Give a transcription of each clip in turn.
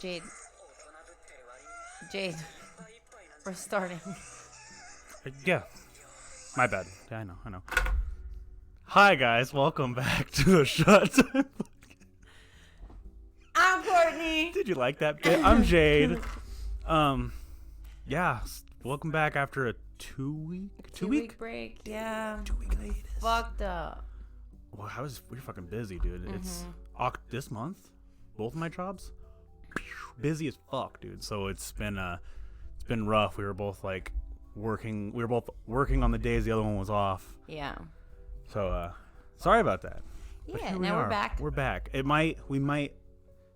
Jade, Jade, we're starting. Yeah, my bad. Yeah, I know. Hi guys, welcome back to the Shut. I'm Courtney. Did you like that bit? I'm Jade. Yeah, welcome back after a two-week break. Yeah. 2-week hiatus. Fucked up. Well, we're fucking busy, dude. It's this month, both of my jobs, busy as fuck, dude. So it's been rough. We were both working. We were both working on the days the other one was off. Yeah. So sorry about that. But Yeah. here Now we're back. We're back. We might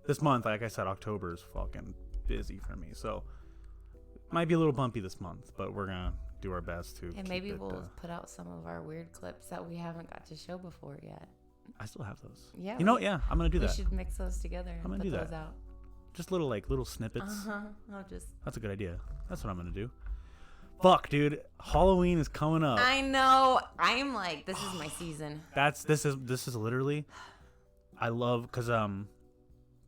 this month, like I said, October is fucking busy for me. So might be a little bumpy this month, but we're gonna do our best to. And maybe we'll put out some of our weird clips that we haven't got to show before yet. I still have those. Yeah. You know what? Yeah, I'm gonna do that. We should mix those together and I'm gonna put do those that. out. Just little snippets. I'll just. That's a good idea. That's what I'm gonna do. Fuck, dude. Halloween is coming up. I know. I'm like, this is my season. This is literally. I love because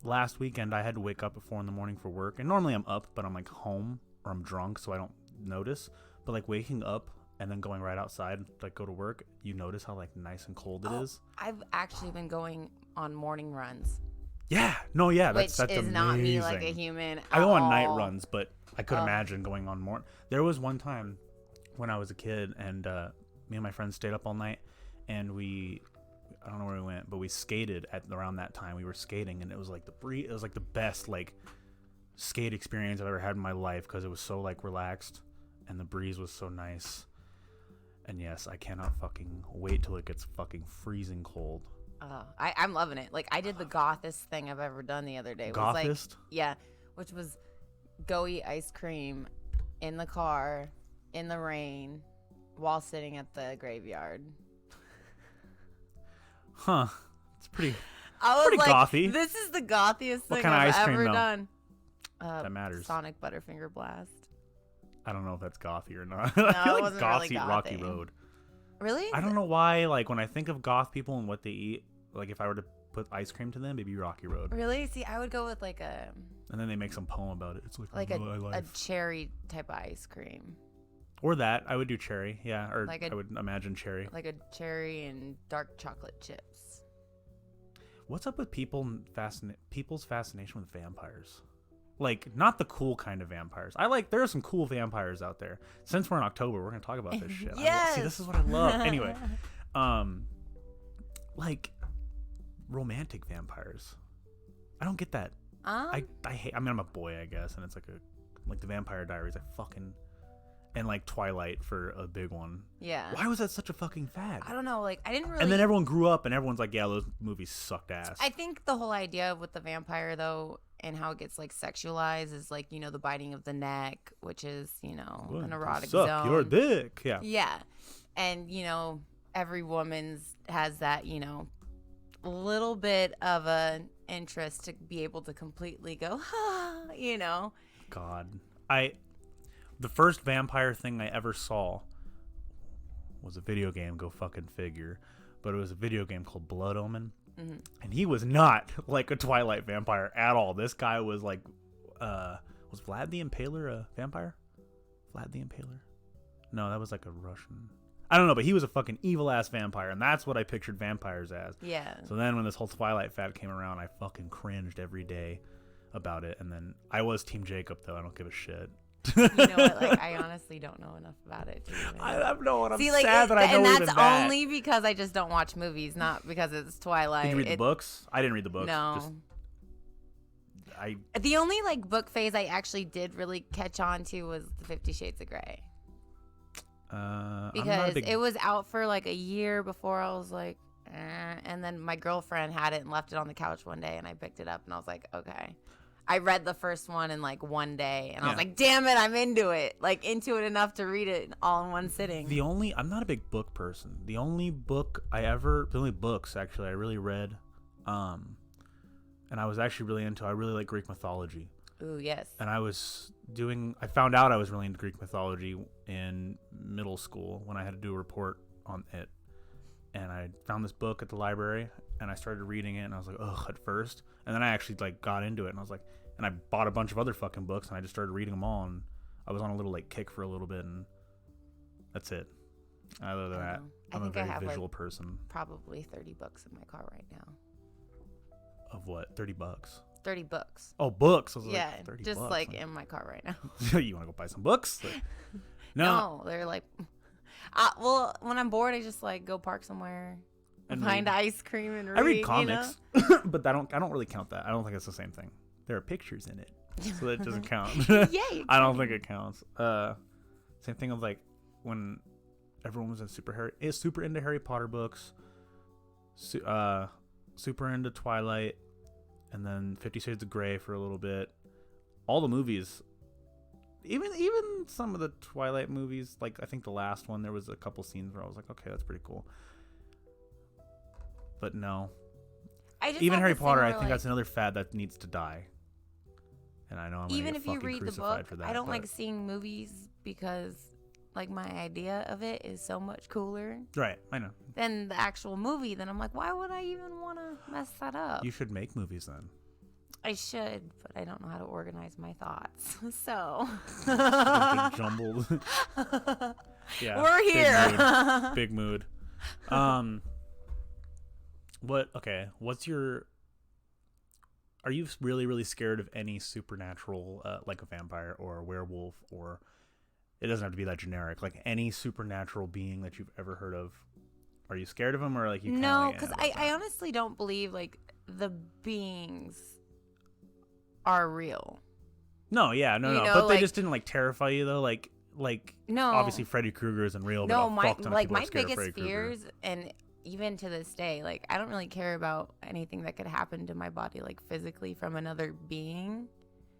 last weekend I had to wake up at 4 a.m. for work, and normally I'm up, but I'm like home or I'm drunk, so I don't notice. But like waking up and then going right outside, like go to work, you notice how like nice and cold it is. I've actually been going on morning runs. Yeah, no, yeah, Which that's is amazing. not me like a human. I go on night all. runs, but I could imagine going on more. There was one time when I was a kid, and me and my friends stayed up all night, and I don't know where we went, but we skated at around that time. We were skating, and it was like it was like the best like skate experience I've ever had in my life because it was so like relaxed, and the breeze was so nice. And yes, I cannot fucking wait till it gets fucking freezing cold. I'm loving it. Like I did the gothest thing I've ever done the other day. It was Gothist? like, yeah, which was go eat ice cream in the car in the rain while sitting at the graveyard. Huh? It's pretty. I was Pretty like, gothy. this is the gothiest What thing kind of I've ice cream, ever though? done. That matters. Sonic Butterfinger Blast. I don't know if that's gothy or not. No, I feel it like wasn't goths really eat Rocky gothy. Road. Really? I don't know why. Like when I think of goth people and what they eat, like if I were to put ice cream to them, it'd be Rocky Road. Really? See, I would go with like a And then they make some poem about it. It's like a life. cherry type of ice cream. Or that. I would do cherry. Yeah. Or Like I would imagine cherry. Like a cherry and dark chocolate chips. What's up with people's fascination with vampires? Like not the cool kind of vampires. There are some cool vampires out there. Since we're in October, we're gonna talk about this shit. Yes! See, this is what I love. Anyway, like romantic vampires. I don't get that. I hate. I mean, I'm a boy, I guess, and it's like the Vampire Diaries. And like Twilight for a big one. Yeah. Why was that such a fucking fad? I don't know. Like, I didn't really. And then everyone grew up, and everyone's like, "Yeah, those movies sucked ass." I think the whole idea with the vampire, though, and how it gets like sexualized is like, the biting of the neck, which is, Well, an erotic suck zone. your dick. Yeah. Yeah. And, every woman's has that, little bit of an interest to be able to completely go, God, the first vampire thing I ever saw was a video game. Go fucking figure. But it was a video game called Blood Omen, and he was not like a Twilight vampire at all. This guy was like, was Vlad the Impaler a vampire? Vlad the Impaler? No, that was like a Russian. I don't know, but he was a fucking evil ass vampire, and that's what I pictured vampires as. Yeah. So then when this whole Twilight fad came around, I fucking cringed every day about it. And then I was Team Jacob, though. I don't give a shit. You know what? Like, I honestly don't know enough about it to even. I don't know what I'm See, like, sad that I know and even that's that. only because I just don't watch movies, not because it's Twilight. Did you read the books? I didn't read the books. No. Just, The only like book phase I actually did really catch on to was the 50 Shades of Grey. Because it was out for like a year before I was like, and then my girlfriend had it and left it on the couch one day, and I picked it up and I was like, okay. I read the first one in like one day, and I was like, damn it, I'm into it. Like into it enough to read it all in one sitting. I'm not a big book person. The only books actually I really read, and I was actually really into, I really like Greek mythology. Ooh, yes. And I found out I was really into Greek mythology in middle school when I had to do a report on it. And I found this book at the library, and I started reading it, and I was like, ugh, at first. And then I actually like got into it, and I was like, And I bought a bunch of other fucking books, and I just started reading them all, and I was on a little like kick for a little bit, and that's it. Other than that, I'm a very visual person. Probably 30 books in my car right now. Of what? $30? 30 books. Oh, books. I was yeah, like, 30 just bucks. like in my car right now. You want to go buy some books? No, they're like, well, when I'm bored, I just like go park somewhere and find ice cream and read. I read comics, you know? but I don't really count that. I don't think it's the same thing. There are pictures in it, so that doesn't count. Yay! I don't think it counts. Same thing with like when everyone was super into Harry Potter books, super into Twilight, and then 50 Shades of Grey for a little bit. All the movies, even some of the Twilight movies, like I think the last one, there was a couple scenes where I was like, okay, that's pretty cool. But no, even Harry Potter, I think that's another fad that needs to die. And I know I'm even get if you read the book, for that, I don't like seeing movies because like my idea of it is so much cooler. Right, I know. Than the actual movie. Then I'm like, why would I even want to mess that up? You should make movies then. I should, but I don't know how to organize my thoughts. So jumbled. Yeah, we're here. Big mood. What's your? Are you really, really scared of any supernatural, like a vampire or a werewolf, or it doesn't have to be that generic, like any supernatural being that you've ever heard of? Are you scared of them, or like you? No, because I honestly don't believe like the beings are real. No, yeah, no, but they just didn't like terrify you though, like no. Obviously Freddy Krueger isn't real. No, but my biggest fears, and even to this day, like I don't really care about anything that could happen to my body, like physically from another being.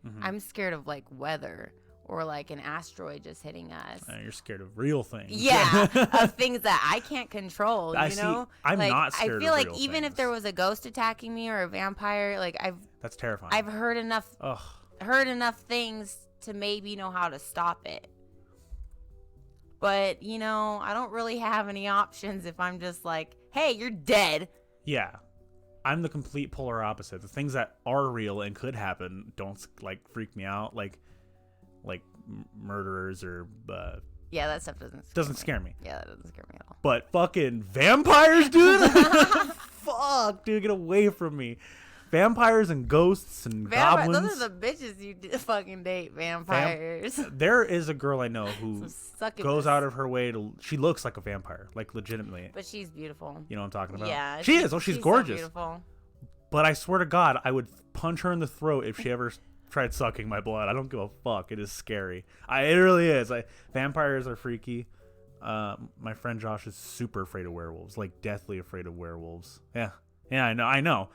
Mm-hmm. I'm scared of like weather or like an asteroid just hitting us. You're scared of real things. Yeah, of things that I can't control. You know, I'm like, not scared. I feel of like real even things. if there was a ghost attacking me or a vampire, like that's terrifying. I've heard enough things to maybe know how to stop it. But, you know, I don't really have any options if I'm just like, hey, you're dead. Yeah. I'm the complete polar opposite. The things that are real and could happen don't, like, freak me out. Like murderers or... yeah, that stuff doesn't scare me. Yeah, that doesn't scare me at all. But fucking vampires, dude? Fuck, dude, get away from me. Vampires and ghosts and goblins. Those are the bitches you fucking date, vampires. There is a girl I know who goes out of her way to... She looks like a vampire, like legitimately. But she's beautiful. You know what I'm talking about? Yeah. She is. Oh, she's gorgeous. So beautiful. But I swear to God, I would punch her in the throat if she ever tried sucking my blood. I don't give a fuck. It is scary. It really is. Vampires are freaky. My friend Josh is super afraid of werewolves, like deathly afraid of werewolves. Yeah, I know.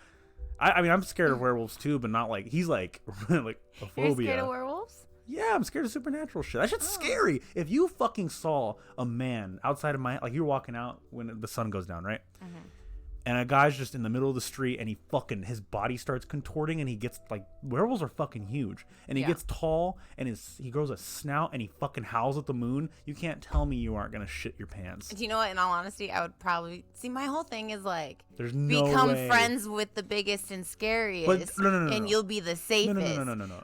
I mean, I'm scared of werewolves too, but not like he's like like a phobia. You're scared of werewolves? Yeah, I'm scared of supernatural shit. That shit's scary. If you fucking saw a man outside of my, like you're walking out when the sun goes down, right? Mm-hmm. And a guy's just in the middle of the street, and his body starts contorting, and he gets like, werewolves are fucking huge, and he gets tall, and he grows a snout, and he fucking howls at the moon. You can't tell me you aren't gonna shit your pants. Do you know what? In all honesty, I would probably see. My whole thing is like, there's no become way. Friends with the biggest and scariest, but no, and you'll be the safest. No.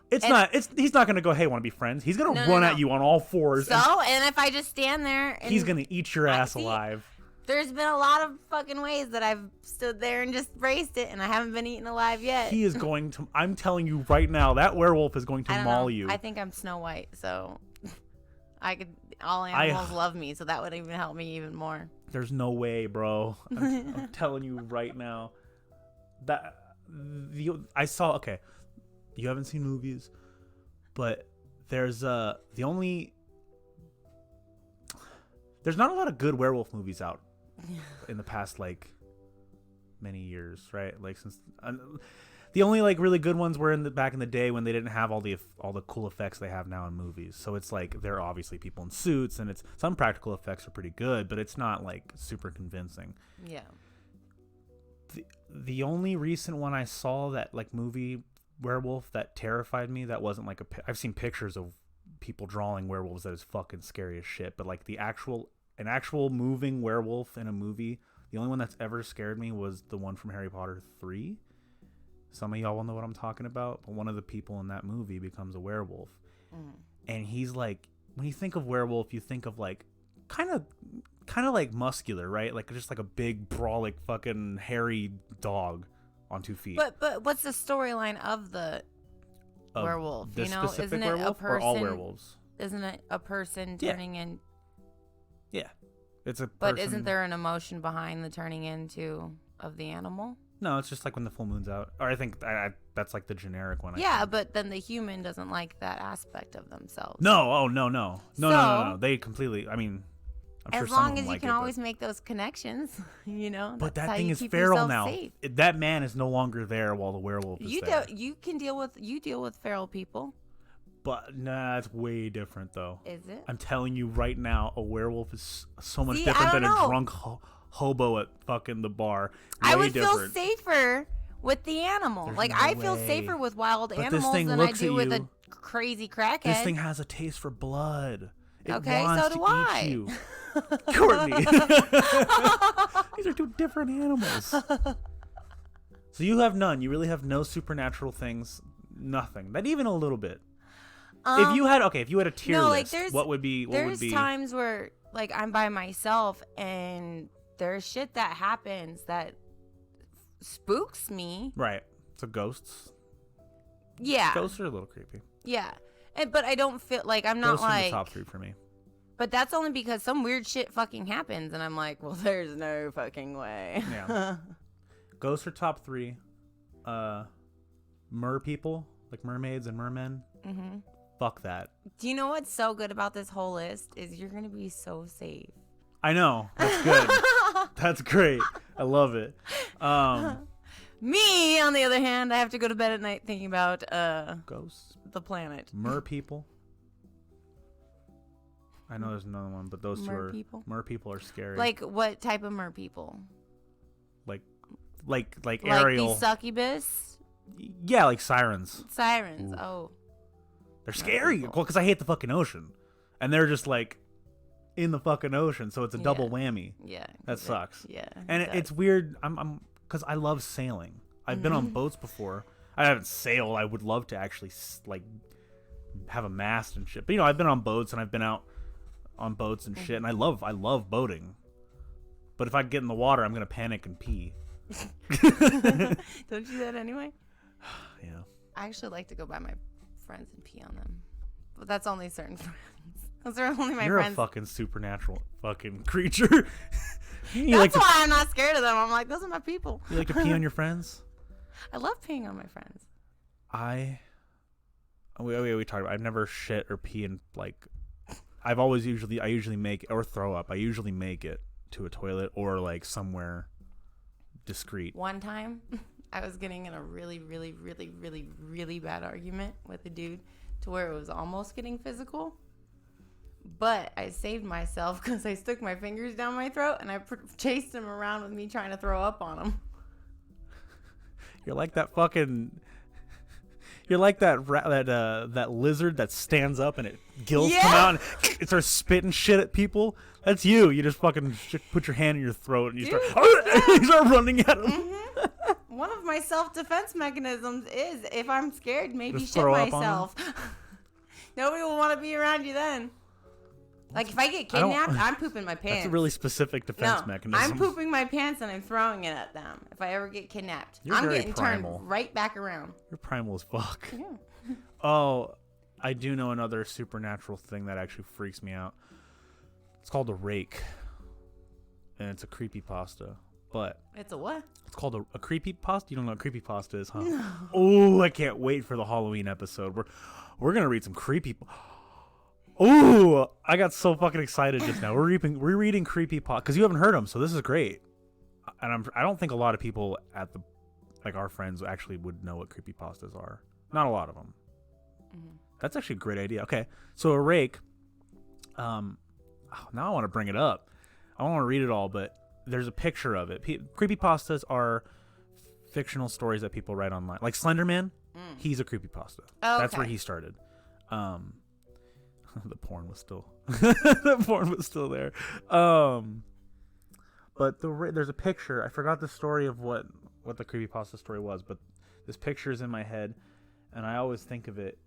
He's not gonna go, hey, want to be friends? He's gonna run at you on all fours. And if I just stand there, and he's gonna eat your ass alive. There's been a lot of fucking ways that I've stood there and just braced it, and I haven't been eaten alive yet. He is going to... I'm telling you right now, that werewolf is going to maul you. I think I'm Snow White, so all animals love me, so that would even help me even more. There's no way, bro. I'm telling you right now. I saw... Okay, you haven't seen movies, but there's there's not a lot of good werewolf movies out in the past like many years, right? Like since the only like really good ones were back in the day when they didn't have all the cool effects they have now in movies. So it's like they're obviously people in suits, and it's some practical effects are pretty good, but it's not like super convincing. Yeah. The only recent one I saw that like movie werewolf that terrified me, that wasn't like I've seen pictures of people drawing werewolves that is fucking scary as shit, but like an actual moving werewolf in a movie, the only one that's ever scared me was the one from Harry Potter 3. Some of y'all will know what I'm talking about, but one of the people in that movie becomes a werewolf. And he's like, when you think of werewolf, you think of like kind of like muscular, right? Like just like a big brolic fucking hairy dog on 2 feet. But what's the storyline of the werewolf? This you know, specific isn't it werewolf a person? or all werewolves? Isn't it a person turning in? Yeah, it's a. But person. isn't there an emotion behind the turning into of the animal? No, it's just like when the full moon's out. Or I think that's like the generic one. Yeah, but then the human doesn't like that aspect of themselves. No, oh no. They completely. I mean, I'm sure as some long of them as you like can it, always make those connections, you know. But that's that how thing you is keep feral yourself now. safe. That man is no longer there while the werewolf is there. You deal with feral people. But nah, it's way different though. Is it? I'm telling you right now, a werewolf is so much See, different than know. a drunk hobo at fucking the bar. Way I would different. feel safer with the animal. There's like no I feel way. safer with wild But this animals thing than I looks do at with you. a crazy crackhead. This thing has a taste for blood. It Okay, wants so to do eat I. you. Courtney. These are 2 different animals. So you have none. You really have no supernatural things. Nothing. Not even a little bit. If you had a tier list, what would be? There's times where like I'm by myself and there's shit that happens that spooks me. Right. So ghosts. Yeah. Ghosts are a little creepy. Yeah. But I don't feel like I'm not Ghosts are like the top 3 for me. But that's only because some weird shit fucking happens and I'm like, well, there's no fucking way. Yeah. Ghosts are top 3. Mer people, like mermaids and mermen. Mm-hmm. Fuck that. Do you know what's so good about this whole list is you're gonna be so safe. I know. That's good. That's great. I love it. Me, on the other hand, I have to go to bed at night thinking about ghosts, the planet. mer people. I know there's another one, but those two are mer people are scary. Like what type of mer people? Like Like Ariel. these succubus? Yeah, like sirens. Sirens. Ooh. Oh. They're scary. Well, because I hate the fucking ocean, and they're just like in the fucking ocean, so it's a double whammy. Yeah. That sucks. Yeah. And it's weird. I'm because I love sailing. I've been on boats before. I haven't sailed. I would love to actually like have a mast and shit. But I've been on boats and I've been out on boats and shit, and I love boating. But if I get in the water, I'm gonna panic and pee. Don't you do that anyway? Yeah. I actually like to go by my friends and pee on them, but that's only certain friends. Those are only my You're friends. a fucking supernatural fucking creature. That's why I'm not scared of them. I'm like, those are my people. You like to pee on your friends? I love peeing on my friends. We talked about. I've never shit or pee in like. I usually make or throw up. I usually make it to a toilet or like somewhere discreet. One time, I was getting in a really, really, really, really, really bad argument with a dude to where it was almost getting physical. But I saved myself because I stuck my fingers down my throat and I chased him around with me trying to throw up on him. You're like that fucking. You're like that lizard that stands up and it gills come out and it starts spitting shit at people. That's you. You just fucking put your hand in your throat and you start running at them. Mm-hmm. One of my self-defense mechanisms is if I'm scared, maybe just shit throw up on myself. Nobody will want to be around you then. Like if I get kidnapped, I'm pooping my pants. That's a really specific defense mechanism. I'm pooping my pants and I'm throwing it at them. If I ever get kidnapped, You're I'm very getting primal. turned right back around. You're primal as fuck. Yeah. Oh, I do know another supernatural thing that actually freaks me out. It's called a rake, and it's a creepypasta. But It's a what? it's called a creepypasta. You don't know what creepypasta is, huh? No. Oh, I can't wait for the Halloween episode. We're gonna read some creepy. Ooh, I got so fucking excited just now. We're reading creepypasta because you haven't heard them, so this is great. And I don't think a lot of people at the our friends actually would know what creepypastas are. Not a lot of them. Mm-hmm. That's actually a great idea. Okay, so a rake. Now I want to bring it up. I don't want to read it all, but there's a picture of it. Creepypastas are fictional stories that people write online. Like Slenderman, he's a creepypasta. Oh, that's where he started. The porn was still there. But there's a picture. I forgot the story of what the creepypasta story was, but this picture is in my head, and I always think of it.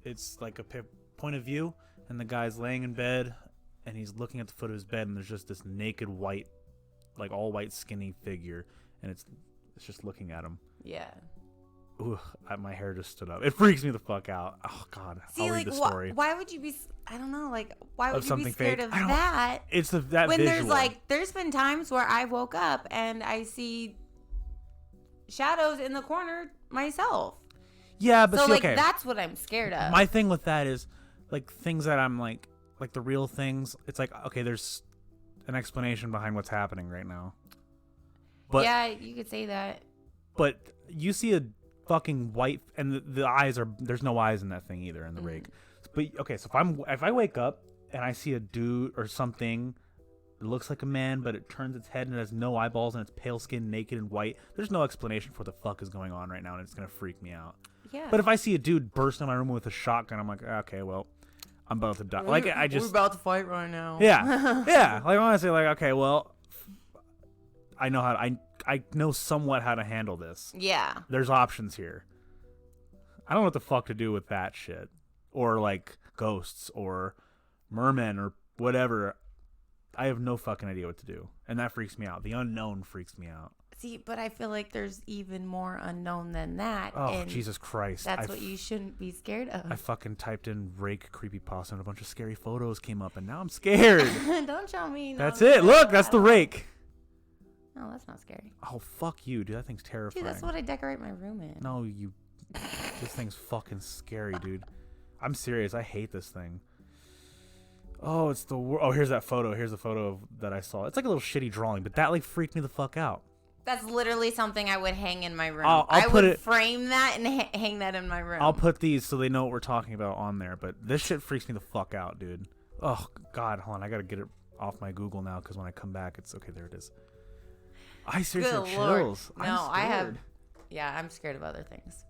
It's like a point of view, and the guy's laying in bed, and he's looking at the foot of his bed, and there's just this naked white, like all white skinny figure, and it's just looking at him. Yeah. Ooh, my hair just stood up. It freaks me the fuck out. Oh God, See, I'll read the story. Why would you be? I don't know. Like, why would you be something scared fake? of that? It's that when visual. there's been times where I woke up and I see shadows in the corner myself. Yeah, but so see, like okay. that's what I'm scared of. My thing with that is like things that I'm like the real things. It's like, okay, there's an explanation behind what's happening right now. But yeah, you could say that. But you see a fucking white, and the eyes are, there's no eyes in that thing either in the rake. But okay, so if I wake up and I see a dude or something, it looks like a man, but it turns its head and it has no eyeballs and it's pale skin, naked and white. There's no explanation for what the fuck is going on right now, and it's gonna freak me out. Yeah. But if I see a dude burst in my room with a shotgun, I'm like, okay, well, I'm about to die. Like we're about to fight right now. Yeah, yeah. Like honestly, like okay, well, I know I know somewhat how to handle this. Yeah. There's options here. I don't know what the fuck to do with that shit. Or like ghosts or mermen or whatever. I have no fucking idea what to do. And that freaks me out. The unknown freaks me out. See, but I feel like there's even more unknown than that. Oh, and Jesus Christ. That's what you shouldn't be scared of. I fucking typed in rake creepypasta and a bunch of scary photos came up and now I'm scared. Don't show me. No, That's it. Look, that's the rake. No, that's not scary. Oh, fuck you, dude. That thing's terrifying. Dude, that's what I decorate my room in. No, you... This thing's fucking scary, dude. I'm serious. I hate this thing. Oh, it's the... Oh, here's that photo. Here's the photo that I saw. It's like a little shitty drawing, but that, like, freaked me the fuck out. That's literally something I would hang in my room. I would frame that and hang that in my room. I'll put these so they know what we're talking about on there, but this shit freaks me the fuck out, dude. Oh, God. Hold on. I gotta get it off my Google now, because when I come back, it's... Okay, there it is. I seriously have chills. No, I have... Yeah, I'm scared of other things.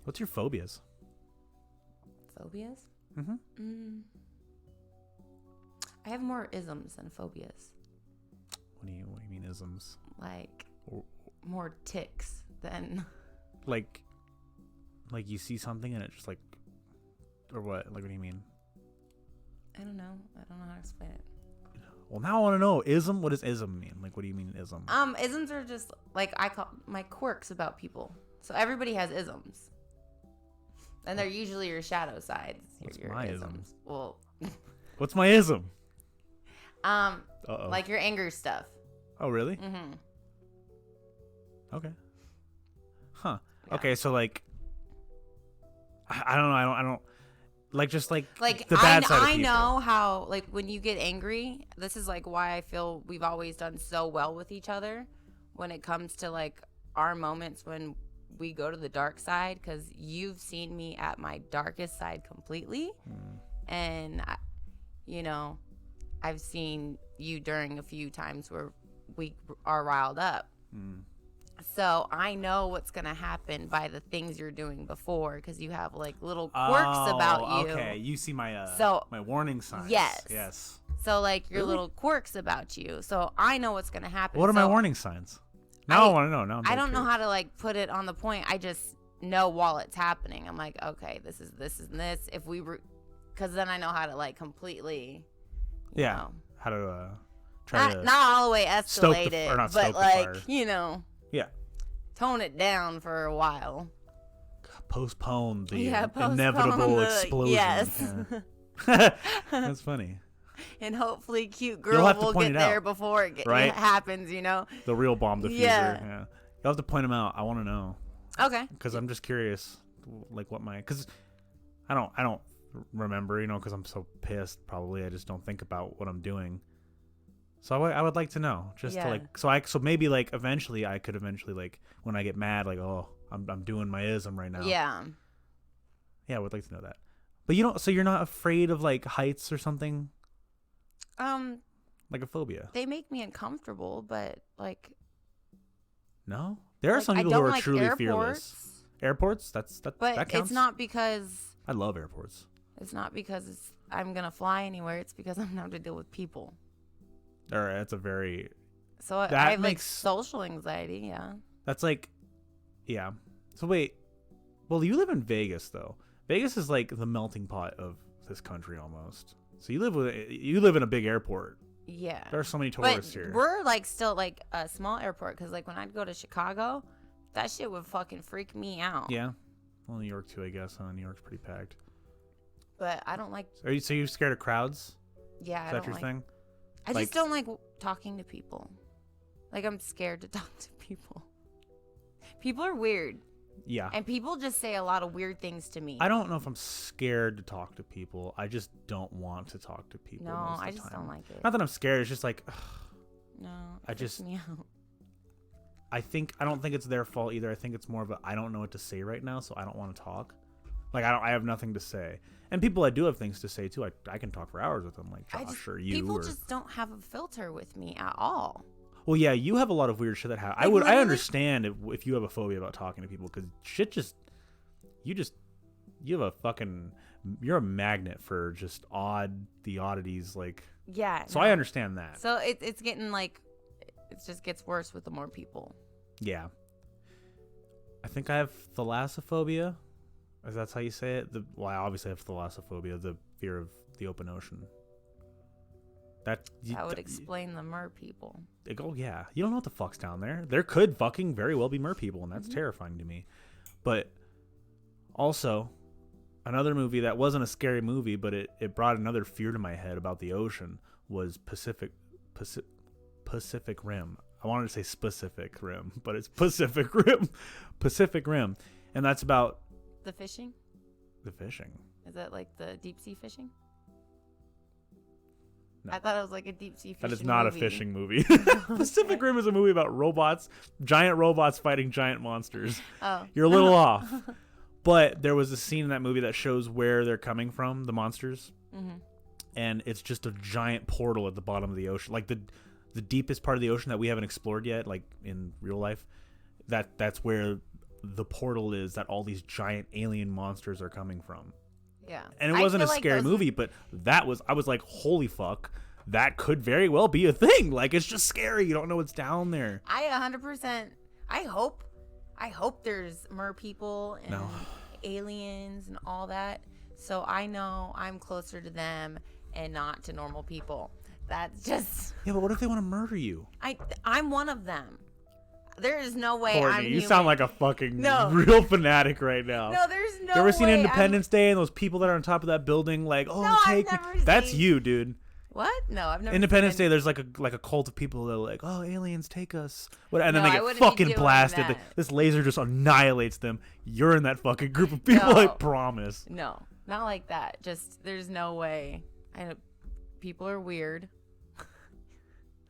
What's your phobias? Phobias? Mm-hmm. I have more isms than phobias. What do you mean isms? Like more tics than like you see something and it just like, or what? Like what do you mean? I don't know how to explain it. Well, now I want to know ism. What does ism mean? Like, what do you mean ism? Isms are just like I call my quirks about people. So everybody has isms, and they're usually your shadow sides. What's your my isms? Well, what's my ism? Like your anger stuff. Oh, really? Mm-hmm. Okay. Huh. Yeah. Okay, so like, I don't know. I don't. Like just like the bad side of people. I know how like when you get angry, this is like why I feel we've always done so well with each other when it comes to like our moments when we go to the dark side, because you've seen me at my darkest side completely, and I've seen you during a few times where we are riled up. So I know what's going to happen by the things you're doing before, because you have like little quirks about you. Okay, you see my my warning signs. Yes. So like your little quirks about you. So I know what's going to happen. What are my warning signs? Now I want to know. Now I don't know how to like put it on the point. I just know while it's happening. I'm like, okay, this is this. If we were, because then I know how to like completely. You know, how to try to not all the way escalate it, but like yeah. Tone it down for a while. Postpone the inevitable explosion. Yes. Yeah. That's funny. And hopefully cute girl will get there before it happens, The real bomb diffuser. Yeah. You'll have to point them out. I want to know. Okay. Because I'm just curious, like what because I don't remember, because I'm so pissed. Probably I just don't think about what I'm doing. So I would like to know, just to like, so maybe like eventually I could like when I get mad, like, oh, I'm doing my ism right now. Yeah. Yeah, I would like to know that. But so you're not afraid of like heights or something? Like a phobia. They make me uncomfortable, but like. No, there are some people who are truly fearless. Airports? That counts. It's not because. I love airports. It's not because I'm gonna fly anywhere. It's because I'm gonna have to deal with people. All right, that's a very So I have like social anxiety. Yeah. That's like, yeah. So wait, well, you live in Vegas though. Vegas is like the melting pot of this country almost. So you live in a big airport. Yeah. There are so many tourists here. We're like still like a small airport because like when I'd go to Chicago, that shit would fucking freak me out. Yeah. Well, New York too, I guess. New York's pretty packed. But I don't like. So you scared of crowds? Yeah. Is that your thing? I just don't like talking to people. Like I'm scared to talk to people. People are weird. Yeah. And people just say a lot of weird things to me. I don't know if I'm scared to talk to people. I just don't want to talk to people. No, most of I the just time. don't like it. Not that I'm scared. It's just like, ugh. No. I just. Me out. I don't think it's their fault either. I think it's more of a I don't know what to say right now, so I don't want to talk. Like I have nothing to say. And people I do have things to say too. I can talk for hours with them, like Josh or you. People just don't have a filter with me at all. Well, yeah, you have a lot of weird shit that happens. I understand if you have a phobia about talking to people because shit you have a fucking you're a magnet for just the oddities like. Yeah. So I understand that. So it's getting like it just gets worse with the more people. Yeah. I think I have thalassophobia. If that's how you say it. I obviously have thalassophobia, the fear of the open ocean. That would explain the mer people. Oh, yeah. You don't know what the fuck's down there. There could fucking very well be mer people, and that's terrifying to me. But also, another movie that wasn't a scary movie, but it brought another fear to my head about the ocean was Pacific Rim. I wanted to say Specific Rim, but it's Pacific Rim. Pacific Rim. And that's about... The fishing? The fishing. Is that like the deep sea fishing? No. I thought it was like a deep sea fishing movie. That is not movie. A fishing movie. Pacific Rim is a movie about giant robots fighting giant monsters. Oh. You're a little off. But there was a scene in that movie that shows where they're coming from, the monsters. Mm-hmm. And it's just a giant portal at the bottom of the ocean. Like the deepest part of the ocean that we haven't explored yet, like in real life. That's where the portal is that all these giant alien monsters are coming from. Yeah. And it wasn't a scary movie, but I was like, holy fuck, that could very well be a thing. Like, it's just scary. You don't know what's down there. I 100%, I hope there's mer people and aliens and all that. So I know I'm closer to them and not to normal people. That's just... Yeah, but what if they want to murder you? I'm one of them. There is no way Courtney, I'm you human. sound like a fucking real fanatic right now. No, there's no way. You ever seen Independence Day and those people that are on top of that building like, take me? That's you, dude. What? No, I've never Independence seen Day, there's like a cult of people that are like, oh, aliens, take us. And then they I get fucking blasted. This laser just annihilates them. You're in that fucking group of people, I promise. No, not like that. Just, there's no way. I know people are weird.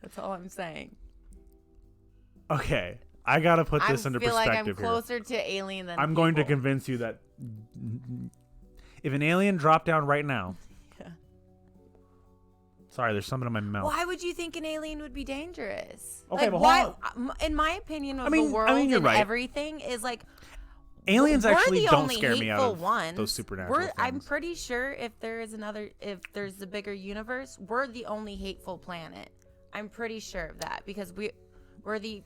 That's all I'm saying. Okay, I gotta put this into perspective here. I feel like I'm closer to alien than I'm going to convince you that if an alien dropped down right now... Sorry, there's something in my mouth. Why would you think an alien would be dangerous? Okay, like, well, in my opinion, of the world and everything is like... Aliens actually don't scare me out of ones. Those supernatural things. I'm pretty sure if there's a bigger universe, we're the only hateful planet. I'm pretty sure of that because we're the...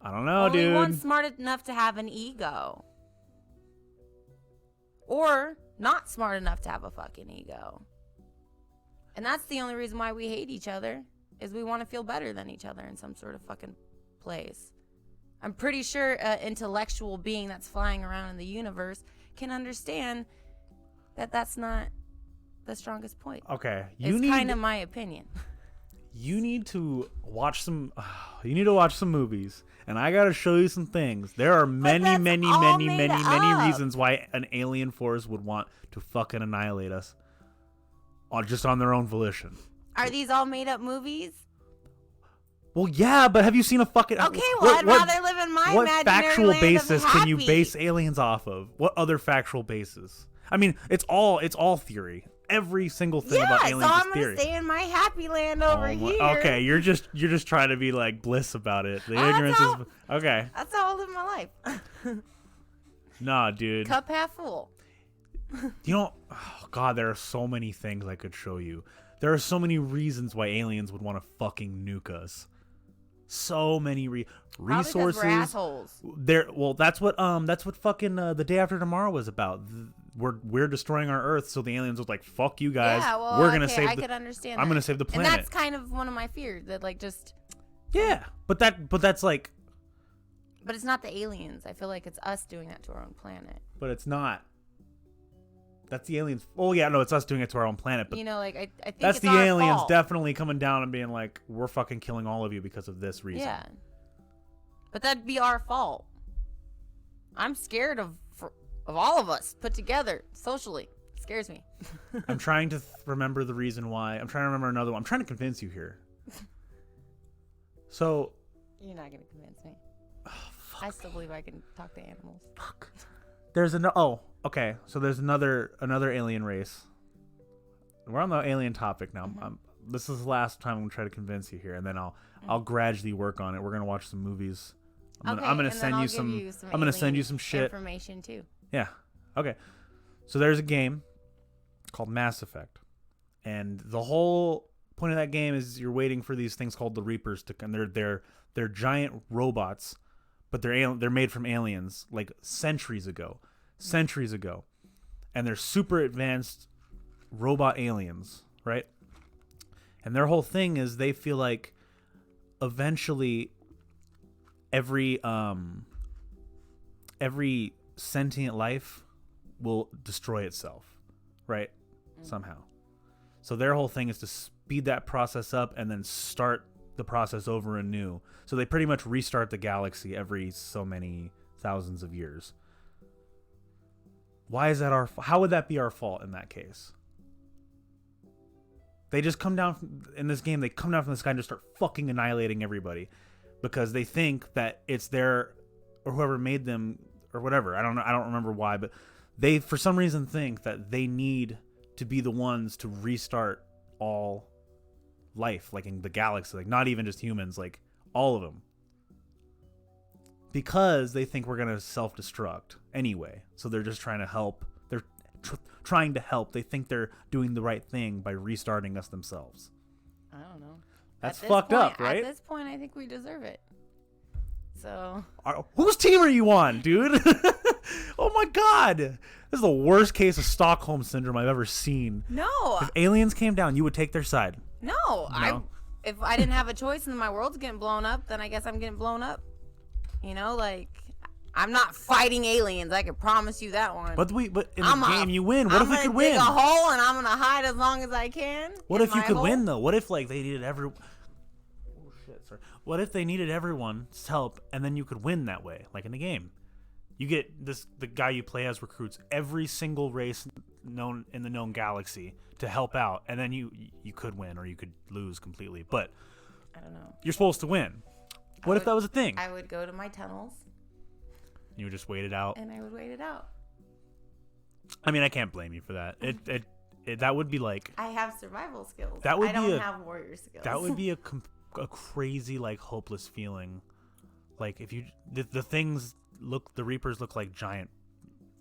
I don't know, only dude. one smart enough to have an ego. Or not smart enough to have a fucking ego. And that's the only reason why we hate each other, is we want to feel better than each other in some sort of fucking place. I'm pretty sure an intellectual being that's flying around in the universe can understand that that's not the strongest point. Okay. It's kind of my opinion. You need to watch some movies, and I got to show you some things. There are many reasons why an alien force would want to fucking annihilate us. Just on their own volition. Are these all made up movies? Well, yeah, but have you seen a fucking... Okay, well, I'd rather live in my imaginary What factual land basis of can you happy. base aliens off of? What other factual basis? I mean, it's all theory. Every single thing about aliens so is I'm theory. Gonna stay in my happy land over here. Okay, you're just trying to be like bliss about it. The ignorance is okay. That's how I live my life. Nah, dude. Cup half full. You know, oh God, there are so many things I could show you. There are so many reasons why aliens would want to fucking nuke us. So many Probably 'cause resources. we're assholes. Well, that's what fucking the day after tomorrow was about. We're destroying our Earth, so the aliens was like, "Fuck you guys. Yeah, well, we're gonna okay, save. I could understand. I'm that. gonna save the planet." And that's kind of one of my fears. That like just. Yeah, but that's like. But it's not the aliens. I feel like it's us doing that to our own planet. But it's not. That's the aliens. Oh yeah, no, it's us doing it to our own planet. But you know, like I think that's it's the our aliens fault. definitely coming down and being like, "We're fucking killing all of you because of this reason." Yeah. But that'd be our fault. I'm scared of all of us put together socially. It scares me. I'm trying to remember the reason why. I'm trying to remember another one. I'm trying to convince you here. So. You're not gonna convince me. I still believe I can talk to animals. Fuck. There's okay. So there's another alien race. We're on the alien topic now. Mm-hmm. This is the last time I'm gonna try to convince you here, and then I'll gradually work on it. We're gonna watch some movies. I'm gonna send you some. I'm gonna send you some shit. Information too. Yeah. Okay. So there's a game called Mass Effect, and the whole point of that game is you're waiting for these things called the Reapers to come. They're giant robots, but they're made from aliens like centuries ago, and they're super advanced robot aliens, right? And their whole thing is they feel like eventually every sentient life will destroy itself, right? Somehow. So their whole thing is to speed that process up and then start the process over anew. So they pretty much restart the galaxy every so many thousands of years. Why is that how would that be our fault in that case? They just come down in this game. They come down from the sky and just start fucking annihilating everybody because they think that it's their or whoever made them or whatever. I don't know. I don't remember why, but they for some reason think that they need to be the ones to restart all life, like in the galaxy, like not even just humans, like all of them, because they think we're gonna self-destruct anyway. So they're just trying to help. They're trying to help. They think they're doing the right thing by restarting us themselves. I don't know. That's fucked up, right? At this point, I think we deserve it. So. Whose team are you on, dude? Oh my god, this is the worst case of Stockholm syndrome I've ever seen. No. If aliens came down, you would take their side. No. If I didn't have a choice and my world's getting blown up, then I guess I'm getting blown up. You know, like I'm not fighting aliens. I can promise you that one. But in the game you win. What if we could win? I'm gonna dig a hole and I'm gonna hide as long as I can. What if you could win though? What if like they needed What if they needed everyone's help and then you could win that way, like in the game? You get the guy you play as recruits every single race known in the known galaxy to help out, and then you could win or you could lose completely. But I don't know. You're supposed to win. What if that was a thing? I would go to my tunnels. You would just wait it out. And I would wait it out. I mean, I can't blame you for that. That would be like. I have survival skills. That would I don't have warrior skills. That would be a crazy, like, hopeless feeling. Like if you the things the Reapers look like giant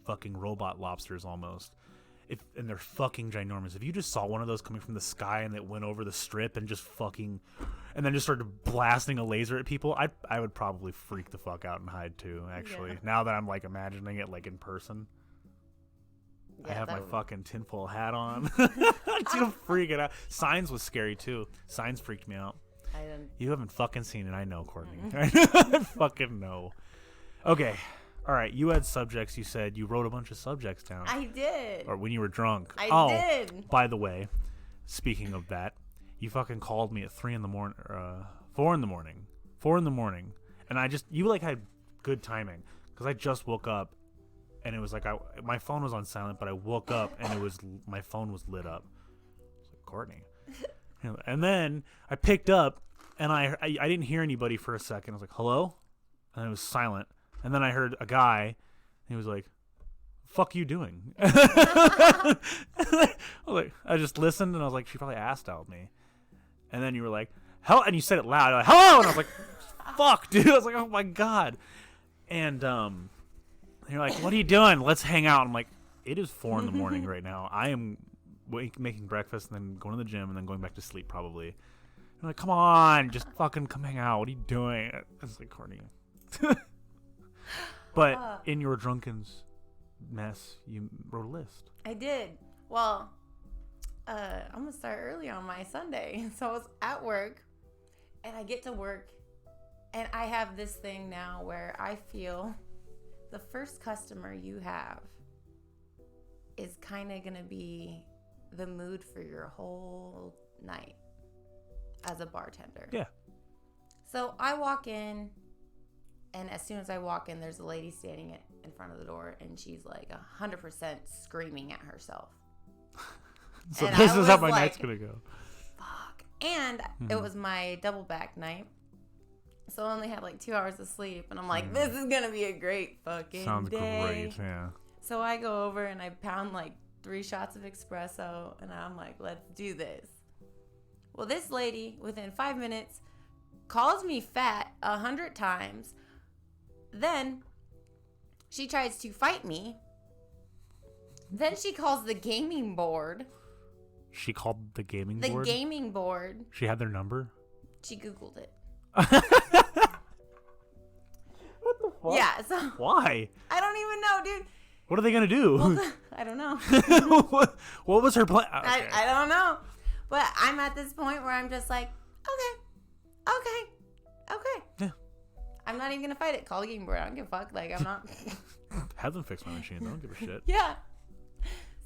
fucking robot lobsters almost. And they're fucking ginormous. If you just saw one of those coming from the sky and it went over the strip and just fucking, and then just started blasting a laser at people, I would probably freak the fuck out and hide too. Actually, now that I'm like imagining it like in person, I have my fucking tinfoil hat on. I'm freaking out. Signs was scary too. Signs freaked me out. I didn't. You haven't fucking seen it. I know, Courtney. I fucking know. Okay. All right, you had subjects. You said you wrote a bunch of subjects down. I did. Or when you were drunk. I did. By the way, speaking of that, you fucking called me at 4 in the morning, and you like had good timing because I just woke up, and it was like my phone was on silent, but I woke up and my phone was lit up. I was like, Courtney, and then I picked up, and I didn't hear anybody for a second. I was like, hello, and it was silent. And then I heard a guy, and he was like, fuck you doing? I just listened, and I was like, she probably asked out me. And then you were like, hell, and you said it loud. You're like, hello! And I was like, fuck, dude. I was like, oh my God. And you're like, what are you doing? Let's hang out. I'm like, it is 4 in the morning right now. I am making breakfast and then going to the gym and then going back to sleep probably. I'm like, come on, just fucking come hang out. What are you doing? It's like corny. But in your drunken's mess, you wrote a list. I did. Well, I'm going to start early on my Sunday. So I was at work, and I get to work, and I have this thing now where I feel the first customer you have is kind of going to be the mood for your whole night as a bartender. Yeah. So I walk in, and as soon as I walk in, there's a lady standing in front of the door, and she's like 100% screaming at herself. So and this I is how was my like, night's gonna go. Fuck. And it was my double back night, so I only had like 2 hours of sleep, and I'm like, this is gonna be a great fucking Sounds day. great, yeah. So I go over and I pound like 3 shots of espresso, and I'm like, let's do this. Well, this lady, within 5 minutes, calls me fat 100 times. Then she tries to fight me. Then she calls the gaming board. She called the gaming The board? gaming board. She had their number? She Googled it. What the fuck? Yeah, so Why? I don't even know, dude. What are they gonna do? Well, I don't know. what was her plan? I don't know. But I'm at this point where I'm just like, okay. Yeah. I'm not even gonna fight it. Call the game board. I don't give a fuck. Like, I'm not. Have them fix my machine. I don't give a shit. Yeah.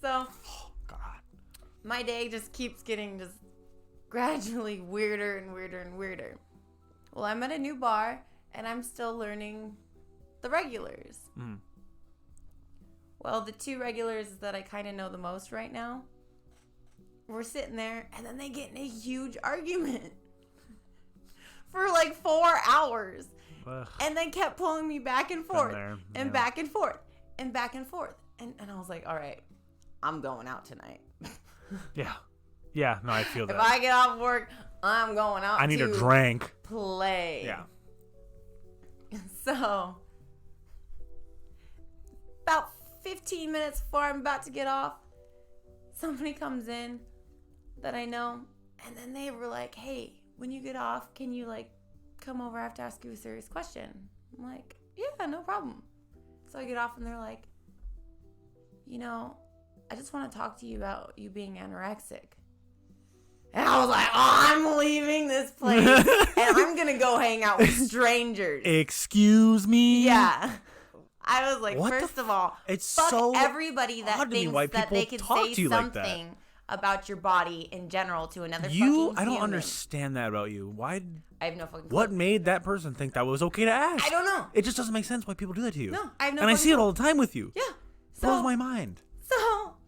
So Oh, God. my day just keeps getting just gradually weirder and weirder and weirder. Well, I'm at a new bar and I'm still learning the regulars. Mm. Well, the 2 regulars that I kind of know the most right now, we're sitting there and then they get in a huge argument for like 4 hours. Ugh. And then kept pulling me back and forth there, and yeah. back and forth and back and forth. And I was like, all right, I'm going out tonight. Yeah. Yeah, no, I feel that. If I get off work, I'm going out I need to a drink. play. Yeah. So, about 15 minutes before I'm about to get off, somebody comes in that I know, and then they were like, hey, when you get off, can you, like, come over? I have to ask you a serious question. I'm like, yeah, no problem. So I get off, and they're like, you know, I just want to talk to you about you being anorexic. And I was like, oh, I'm leaving this place, and I'm going to go hang out with strangers. Excuse me? Yeah. I was like, What the first of all, It's fuck so everybody that odd to me thinks why that people they can talk say to you like that. something about your body in general to another You, fucking I don't human. understand that about you. Why? I have no fucking What clue. made that person think that was okay to ask? I don't know. It just doesn't make sense why people do that to you. No, I have no And I fucking see it clue. all the time with you. Yeah. Blows my mind. So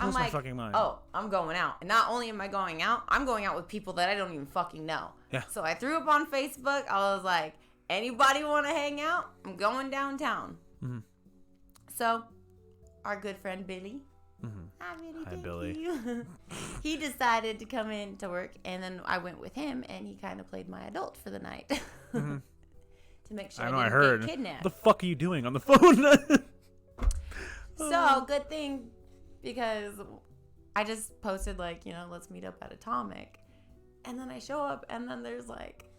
I'm Blows my like, fucking mind. oh, I'm going out. And not only am I going out, I'm going out with people that I don't even fucking know. Yeah. So I threw up on Facebook. I was like, anybody want to hang out? I'm going downtown. Mm-hmm. So our good friend Billy. Mm-hmm. Hi, Billy. Hi, thank Billy. you. He decided to come in to work, and then I went with him, and he kind of played my adult for the night Mm-hmm. to make sure I I, know. I didn't heard. get kidnapped. What the fuck are you doing on the phone? So good thing, because I just posted like, you know, let's meet up at Atomic, and then I show up, and then there's like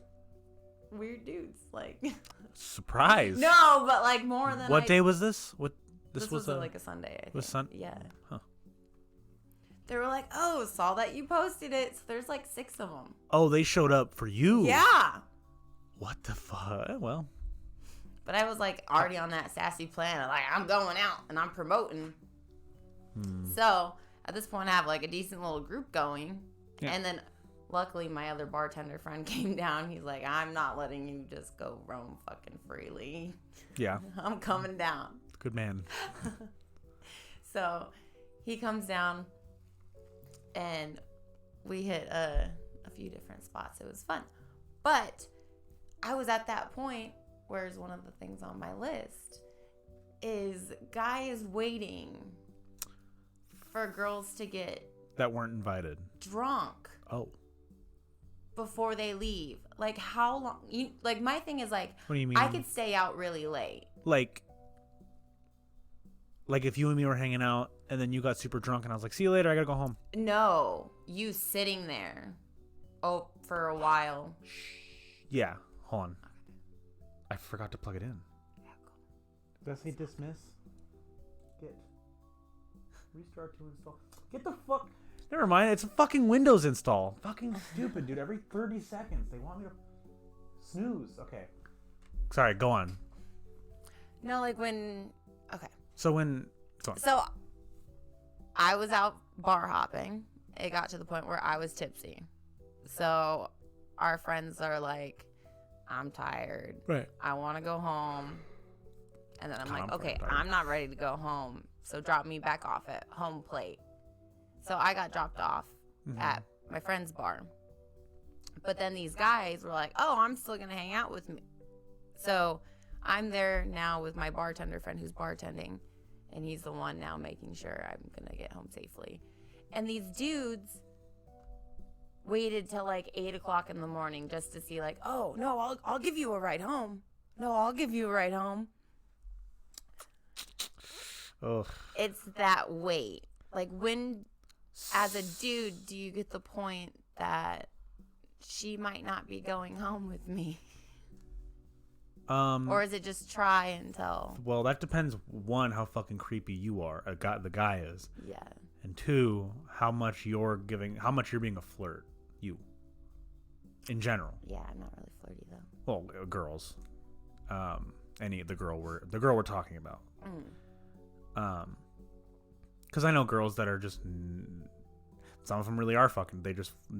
weird dudes, like Surprise. no, but like more than What day was this? What? This was like a Sunday. I think. Was Yeah. Huh. They were like, oh, saw that you posted it. So there's like 6 of them. Oh, they showed up for you. Yeah. What the fuck? Well. But I was like already on that sassy plan. Like, I'm going out and I'm promoting. So at this point, I have like a decent little group going. Yeah. And then luckily, my other bartender friend came down. He's like, I'm not letting you just go roam fucking freely. Yeah. I'm coming down. Good man. So he comes down and we hit a few different spots. It was fun. But I was at that point, whereas one of the things on my list is guys waiting for girls to get That weren't invited. drunk Oh. before they leave. Like, how long? Like, my thing is, like, What do you mean? I could stay out really late. Like if you and me were hanging out and then you got super drunk and I was like, see you later, I gotta go home. No, you sitting there Oh, for a while. Yeah, hold on. I forgot to plug it in. Did I say dismiss? Get. Restart to install. Get the fuck. Never mind, it's a fucking Windows install. Fucking stupid, dude. Every 30 seconds, they want me to snooze. Okay. Sorry, go on. No, like when... Okay. So when... Go on. So, I was out bar hopping. It got to the point where I was tipsy. So, our friends are like, I'm tired. Right. I want to go home. And then I'm like, okay, tired. I'm not ready to go home. So, drop me back off at home plate. So, I got dropped off at my friend's bar. But then these guys were like, oh, I'm still going to hang out with me. So, I'm there now with my bartender friend who's bartending. And he's the one now making sure I'm going to get home safely. And these dudes waited till like 8 o'clock in the morning just to see like, oh, no, I'll give you a ride home. No, I'll give you a ride home. Ugh. It's that wait. Like when, as a dude, do you get the point that she might not be going home with me? Or is it just try until? Well, that depends. One, how fucking creepy you are. The guy is. Yeah. And two, how much you're being a flirt. You. In general. Yeah, I'm not really flirty though. Well, girls. The girl we're talking about. Because I know girls that are just. Some of them really are fucking.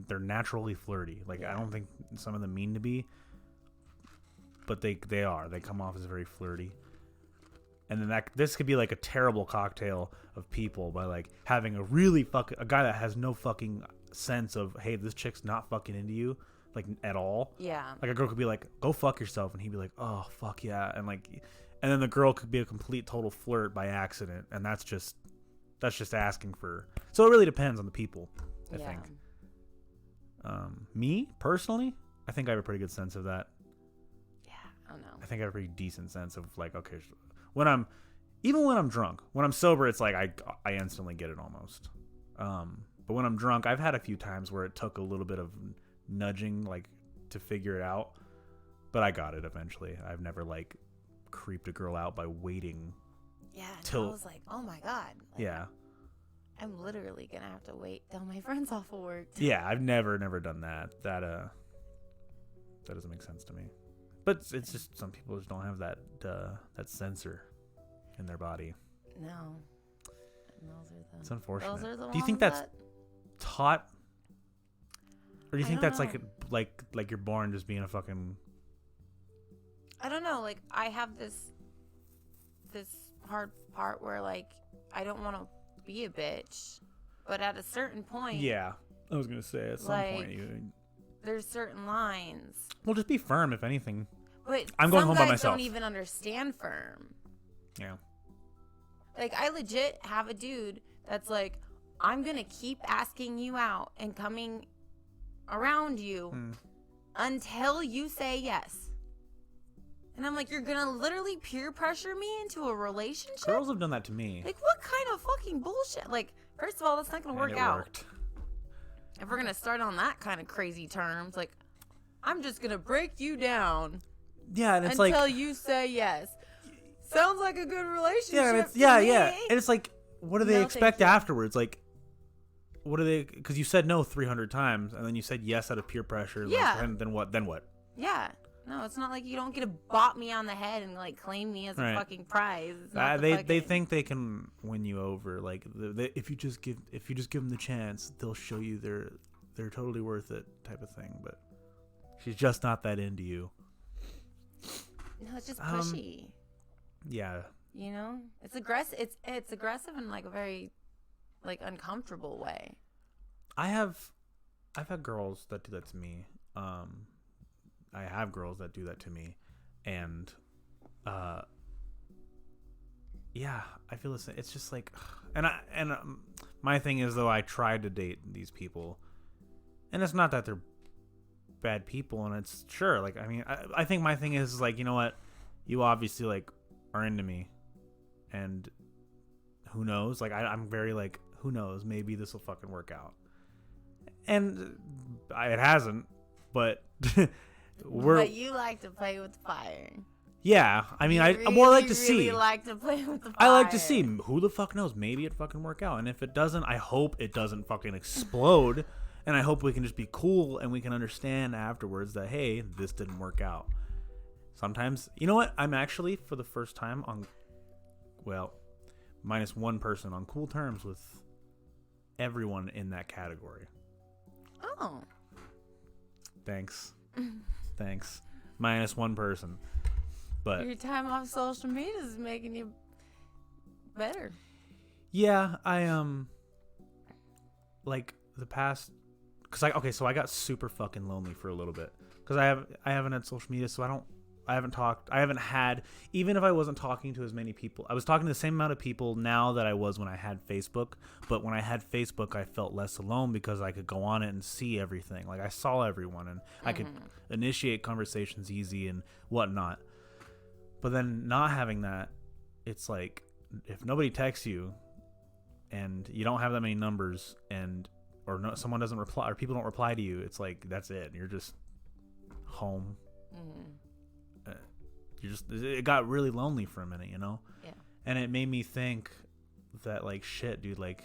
They're naturally flirty. Like I don't think some of them mean to be. But they are. They come off as very flirty. And then this could be like a terrible cocktail of people by like having a guy that has no fucking sense of, hey, this chick's not fucking into you, like at all. Yeah. Like a girl could be like, go fuck yourself, and he'd be like, oh fuck yeah, and then the girl could be a complete total flirt by accident, and that's just asking for. So it really depends on the people, I think. Me personally, I think I have a pretty good sense of that. I don't know. I think I have a pretty decent sense of like, okay, even when I'm drunk, when I'm sober, it's like I instantly get it almost. But when I'm drunk, I've had a few times where it took a little bit of nudging, like to figure it out, but I got it eventually. I've never like creeped a girl out by waiting. Yeah. Till I was like, oh my God. Like, yeah. I'm literally gonna have to wait till my friend's off of work. Yeah, I've never done that. That doesn't make sense to me. But it's just some people just don't have that sensor in their body. No. It's unfortunate. Those are the Do you think that's taught, or do you think that's know. like you're born just being a fucking? I don't know. Like I have this hard part where like I don't want to be a bitch, but at a certain point. Yeah, I was gonna say at some point there's certain lines. Well, just be firm, if anything. But I'm going home by guys myself. Don't even understand firm. Yeah. Like I legit have a dude that's like, I'm gonna keep asking you out and coming around you until you say yes. And I'm like, you're gonna literally peer pressure me into a relationship? Girls have done that to me. Like, what kind of fucking bullshit? Like, first of all, that's not gonna work out. Worked. If we're gonna start on that kind of crazy terms, like, I'm just gonna break you down. Yeah, and it's until like you say yes. Sounds like a good relationship. Yeah, and it's to yeah, me. yeah, and it's like, what do they expect thank you. afterwards? Like, what do they? Because you said no 300 times, and then you said yes out of peer pressure. Yeah. Like, and then what? Then what? Yeah. No, it's not like you don't get to bop me on the head and like claim me as a fucking prize. They think they can win you over. Like if you just give them the chance, they'll show you they're totally worth it type of thing. But she's just not that into you. No, it's just pushy. Yeah. You know, it's aggressive. It's aggressive in like a very like uncomfortable way. I've had girls that do that to me. I have girls that do that to me, and yeah, I feel the same. It's just like, and my thing is though, I tried to date these people, and it's not that they're bad people, and it's sure, like, I mean, I think my thing is like, you know what, you obviously like are into me, and who knows, like I'm very like, who knows, maybe this will fucking work out. And It hasn't, but But you like to play with fire. Yeah, I mean, I really, more like to see. Really like to play with the fire. I like to see. Who the fuck knows? Maybe it fucking work out, and if it doesn't, I hope it doesn't fucking explode, and I hope we can just be cool and we can understand afterwards that hey, this didn't work out. Sometimes, you know what? I'm actually for the first time on, well, minus one person on cool terms with everyone in that category. Oh. Thanks. Thanks. Minus one person. But your time off social media is making you better. Yeah, I like the past, so I got super fucking lonely for a little bit because I haven't had social media, so I haven't talked. I haven't had, even if I wasn't talking to as many people, I was talking to the same amount of people now that I was when I had Facebook. But when I had Facebook, I felt less alone because I could go on it and see everything. Like I saw everyone and I could initiate conversations easy and whatnot. But then not having that, it's like if nobody texts you and you don't have that many numbers someone doesn't reply or people don't reply to you, it's like that's it. You're just home. It got really lonely for a minute, you know? Yeah. And it made me think that like shit, dude, like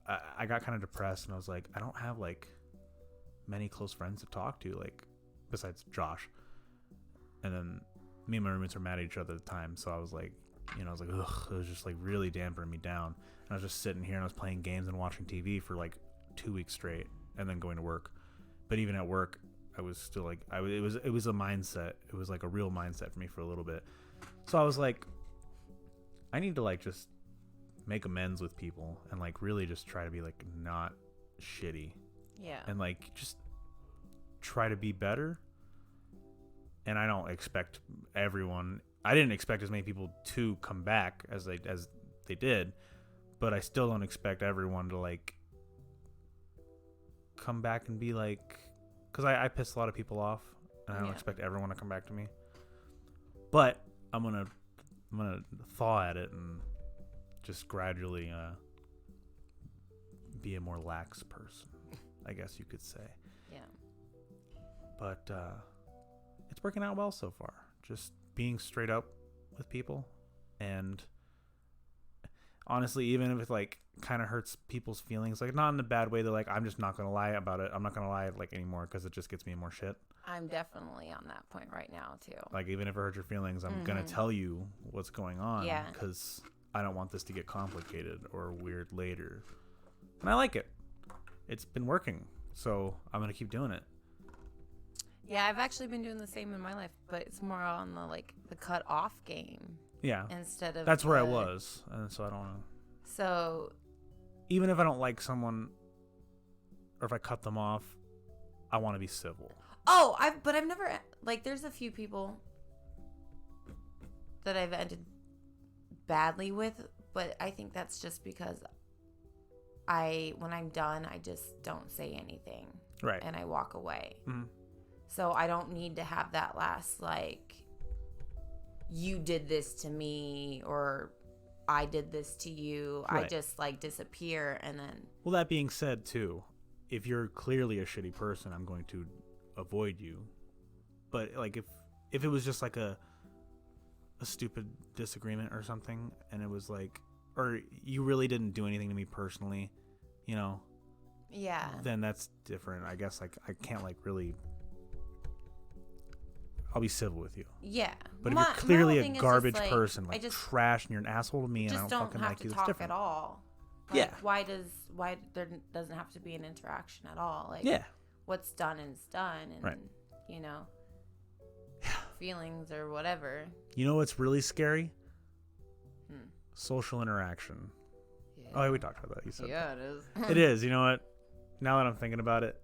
I got kind of depressed and I was like, I don't have like many close friends to talk to, like besides Josh. And then me and my roommates were mad at each other at the time, so I was like, ugh, it was just like really damping me down. And I was just sitting here and I was playing games and watching TV for like 2 weeks straight, and then going to work. But even at work, I was still like, it was a mindset. It was like a real mindset for me for a little bit. So I was like, I need to like just make amends with people and like really just try to be like not shitty. Yeah. And like just try to be better. And I don't expect everyone. I didn't expect as many people to come back as they did, but I still don't expect everyone to like come back and be like, because I pissed a lot of people off, and I don't expect everyone to come back to me. But I'm gonna thaw at it and just gradually be a more lax person, I guess you could say. Yeah. But it's working out well so far. Just being straight up with people, and honestly, even if it like kind of hurts people's feelings, like not in a bad way, they're like, I'm just not gonna lie about it. I'm not gonna lie like anymore because it just gets me more shit. I'm definitely on that point right now too. Like even if it hurts your feelings, I'm gonna tell you what's going on. Yeah. Because I don't want this to get complicated or weird later. And I like it. It's been working, so I'm gonna keep doing it. Yeah, I've actually been doing the same in my life, but it's more on the cut off game. Yeah. Instead of that's where I was, and so I don't know. So even if I don't like someone, or if I cut them off, I want to be civil. Oh, I've never, like, there's a few people that I've ended badly with, but I think that's just because when I'm done, I just don't say anything. Right. And I walk away. Mm-hmm. So I don't need to have that last, like, you did this to me, or I did this to you. Right. I just, like, disappear, and then... Well, that being said, too, if you're clearly a shitty person, I'm going to avoid you. But, like, if it was just, like, a stupid disagreement or something, and it was, like... Or you really didn't do anything to me personally, you know? Yeah. Then that's different. I guess, like, I can't, like, really... I'll be civil with you. Yeah. But if you're clearly a garbage person, like trash, and you're an asshole to me, and I don't fucking like you, it's different. Just don't have to talk at all. Like, yeah. Why there doesn't have to be an interaction at all? Like, yeah. What's done is done, and right. you know, feelings or whatever. You know what's really scary? Social interaction. Yeah. Oh, we talked about that. You said yeah, that. It is. It is. You know what? Now that I'm thinking about it,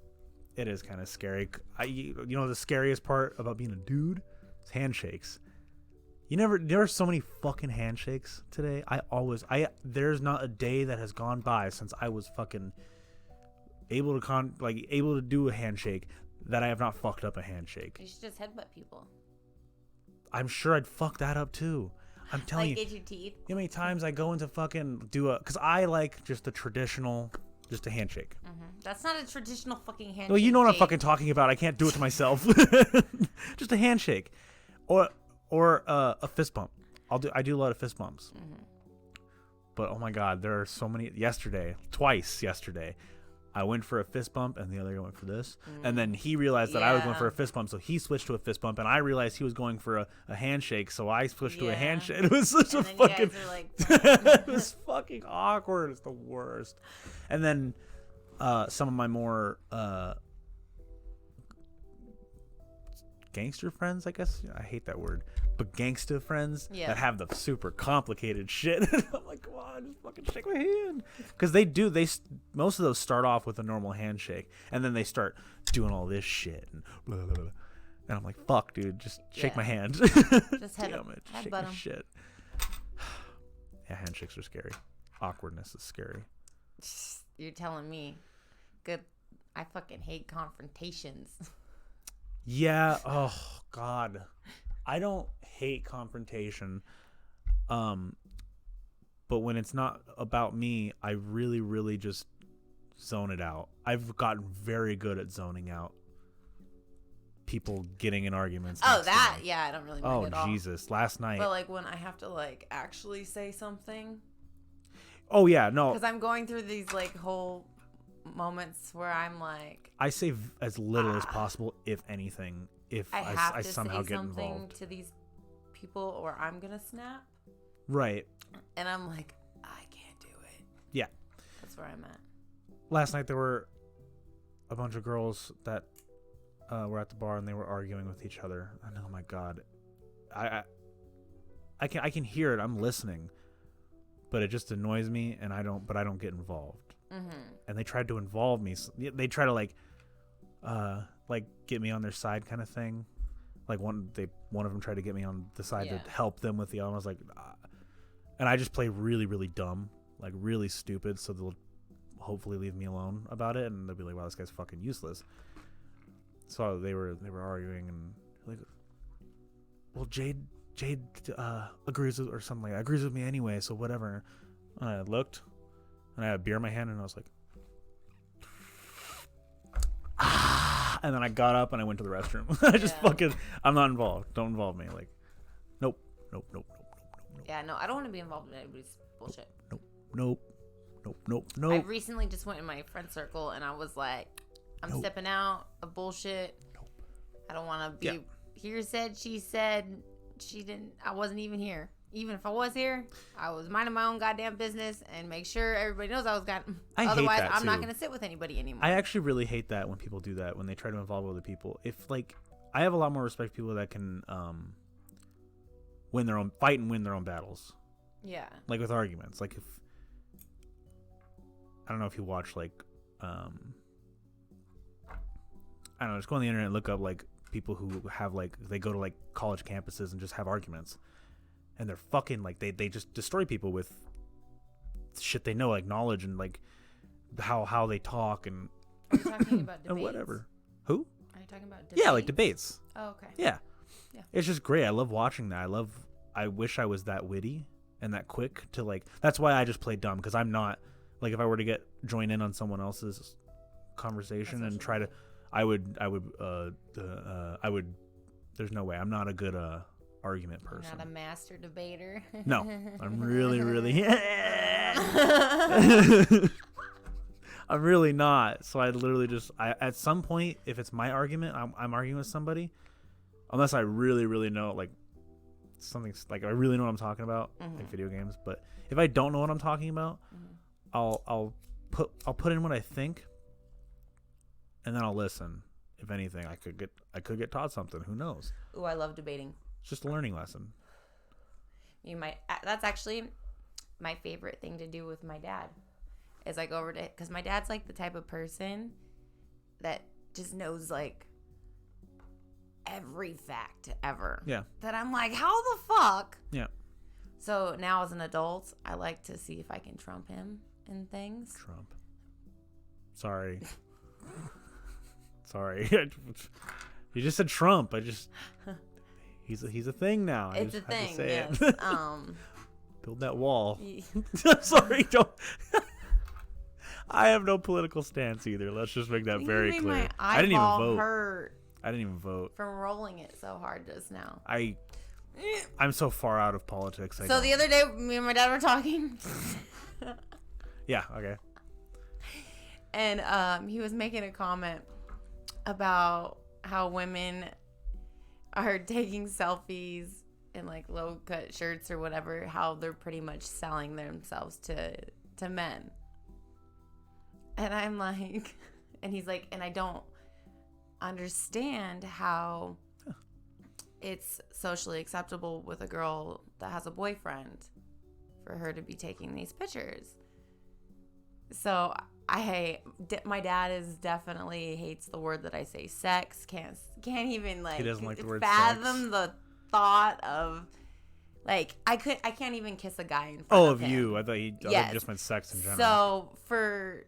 it is kind of scary. You know the scariest part about being a dude is handshakes. There are so many fucking handshakes today. There's not a day that has gone by since I was fucking able to do a handshake that I have not fucked up a handshake. You should just headbutt people. I'm sure I'd fuck that up too. I'm telling you. Get your teeth. You know how many times I go into fucking because I like just the traditional Just a handshake. That's not a traditional fucking handshake. Well, you know what I'm fucking talking about. I can't do it to myself. Just a handshake, or a fist bump. I do a lot of fist bumps. But oh my god, there are so many. Twice yesterday, I went for a fist bump and the other guy went for this, and then he realized that I was going for a fist bump, so he switched to a fist bump, and I realized he was going for a handshake, so I switched to a handshake. It was such a fucking. It was fucking awkward. It's the worst. And then some of my more gangster friends, I guess. I hate that word, but gangsta friends that have the super complicated shit. I'm like, come on, just fucking shake my hand. Because most of those start off with a normal handshake, and then they start doing all this shit and blah, blah, blah. And I'm like, fuck, dude, just shake my hand. Just damn it, shake my shit. Yeah, handshakes are scary. Awkwardness is scary. You're telling me. Good. I fucking hate confrontations. Yeah. Oh God. I don't hate confrontation. But when it's not about me, I really, really just zone it out. I've gotten very good at zoning out people getting in arguments. Oh, that? Yeah, I don't really mind at all. Oh, Jesus. Last night. But like when I have to like actually say something. Oh, yeah. No. Because I'm going through these like whole moments where I'm like, I say as little as possible, if anything, if I somehow get involved to these people, or I'm gonna snap. Right. And I'm like, I can't do it. Yeah. That's where I'm at. Last night there were a bunch of girls that were at the bar and they were arguing with each other. And oh my God, I can hear it. I'm listening, but it just annoys me, and I don't get involved. And they tried to involve me. They try to like get me on their side, kind of thing. Like one of them tried to get me on the side to help them with the other. I was like, and I just play really, really dumb, like really stupid. So they'll hopefully leave me alone about it, and they'll be like, "Wow, this guy's fucking useless." So they were arguing, and like, well, Jade agrees with, or something like that, agrees with me anyway. So whatever. And I looked. And I had a beer in my hand, and I was like, and then I got up and I went to the restroom. I just I'm not involved. Don't involve me. Like, nope. Yeah, no, I don't want to be involved in anybody's bullshit. Nope. I recently just went in my friend circle, and I was like, I'm stepping out of bullshit. I don't want to be here said, she said, she didn't, I wasn't even here. Even if I was here, I was minding my own goddamn business and make sure everybody knows I was otherwise, I'm not going to sit with anybody anymore. I actually really hate that when people do that, when they try to involve other people. If like, I have a lot more respect for people that can win their own fight and win their own battles. Yeah. Like with arguments. Like if I don't know if you watch like I don't know, just go on the internet and look up like people who have like, they go to like college campuses and just have arguments. And they're fucking like, they just destroy people with shit they know, like knowledge and like how they talk and Are you talking about debates? and whatever. Who? Are you talking about debates? Yeah, like debates. Oh, okay. Yeah. It's just great. I love watching that. I wish I was that witty and that quick to like, that's why I just play dumb, because I'm not like, if I were to join in on someone else's conversation and try to, I would there's no way. I'm not a good argument person. You're not a master debater. No, I'm really I'm really not. So I literally just, at some point, if it's my argument, I'm arguing with somebody, unless I really know, like something's like, I really know what I'm talking about, like video games. But if I don't know what I'm talking about, I'll put in what I think, and then I'll listen. If anything, I could get taught something. Who knows? Ooh, I love debating. It's just a learning lesson. That's actually my favorite thing to do with my dad. Is I go over to, because my dad's like the type of person that just knows like every fact ever. Yeah. That I'm like, how the fuck? Yeah. So now as an adult, I like to see if I can trump him in things. Trump. Sorry. Sorry. You just said Trump. He's a thing now. It's a thing. Yes. Build that wall. I'm sorry. Don't. I have no political stance either. Let's just make that very clear. My I didn't even vote. Hurt I didn't even vote from rolling it so hard just now. I'm so far out of politics. So the other day, me and my dad were talking. Yeah. Okay. And he was making a comment about how women are taking selfies in like low cut shirts or whatever, how they're pretty much selling themselves to men. And I'm like, and he's like, and I don't understand how it's socially acceptable with a girl that has a boyfriend for her to be taking these pictures. So my dad is definitely hates the word that I say, sex. Can't even like, he doesn't like the word fathom sex. The thought of like I can't even kiss a guy in front of him. You. I thought he just meant sex in general. So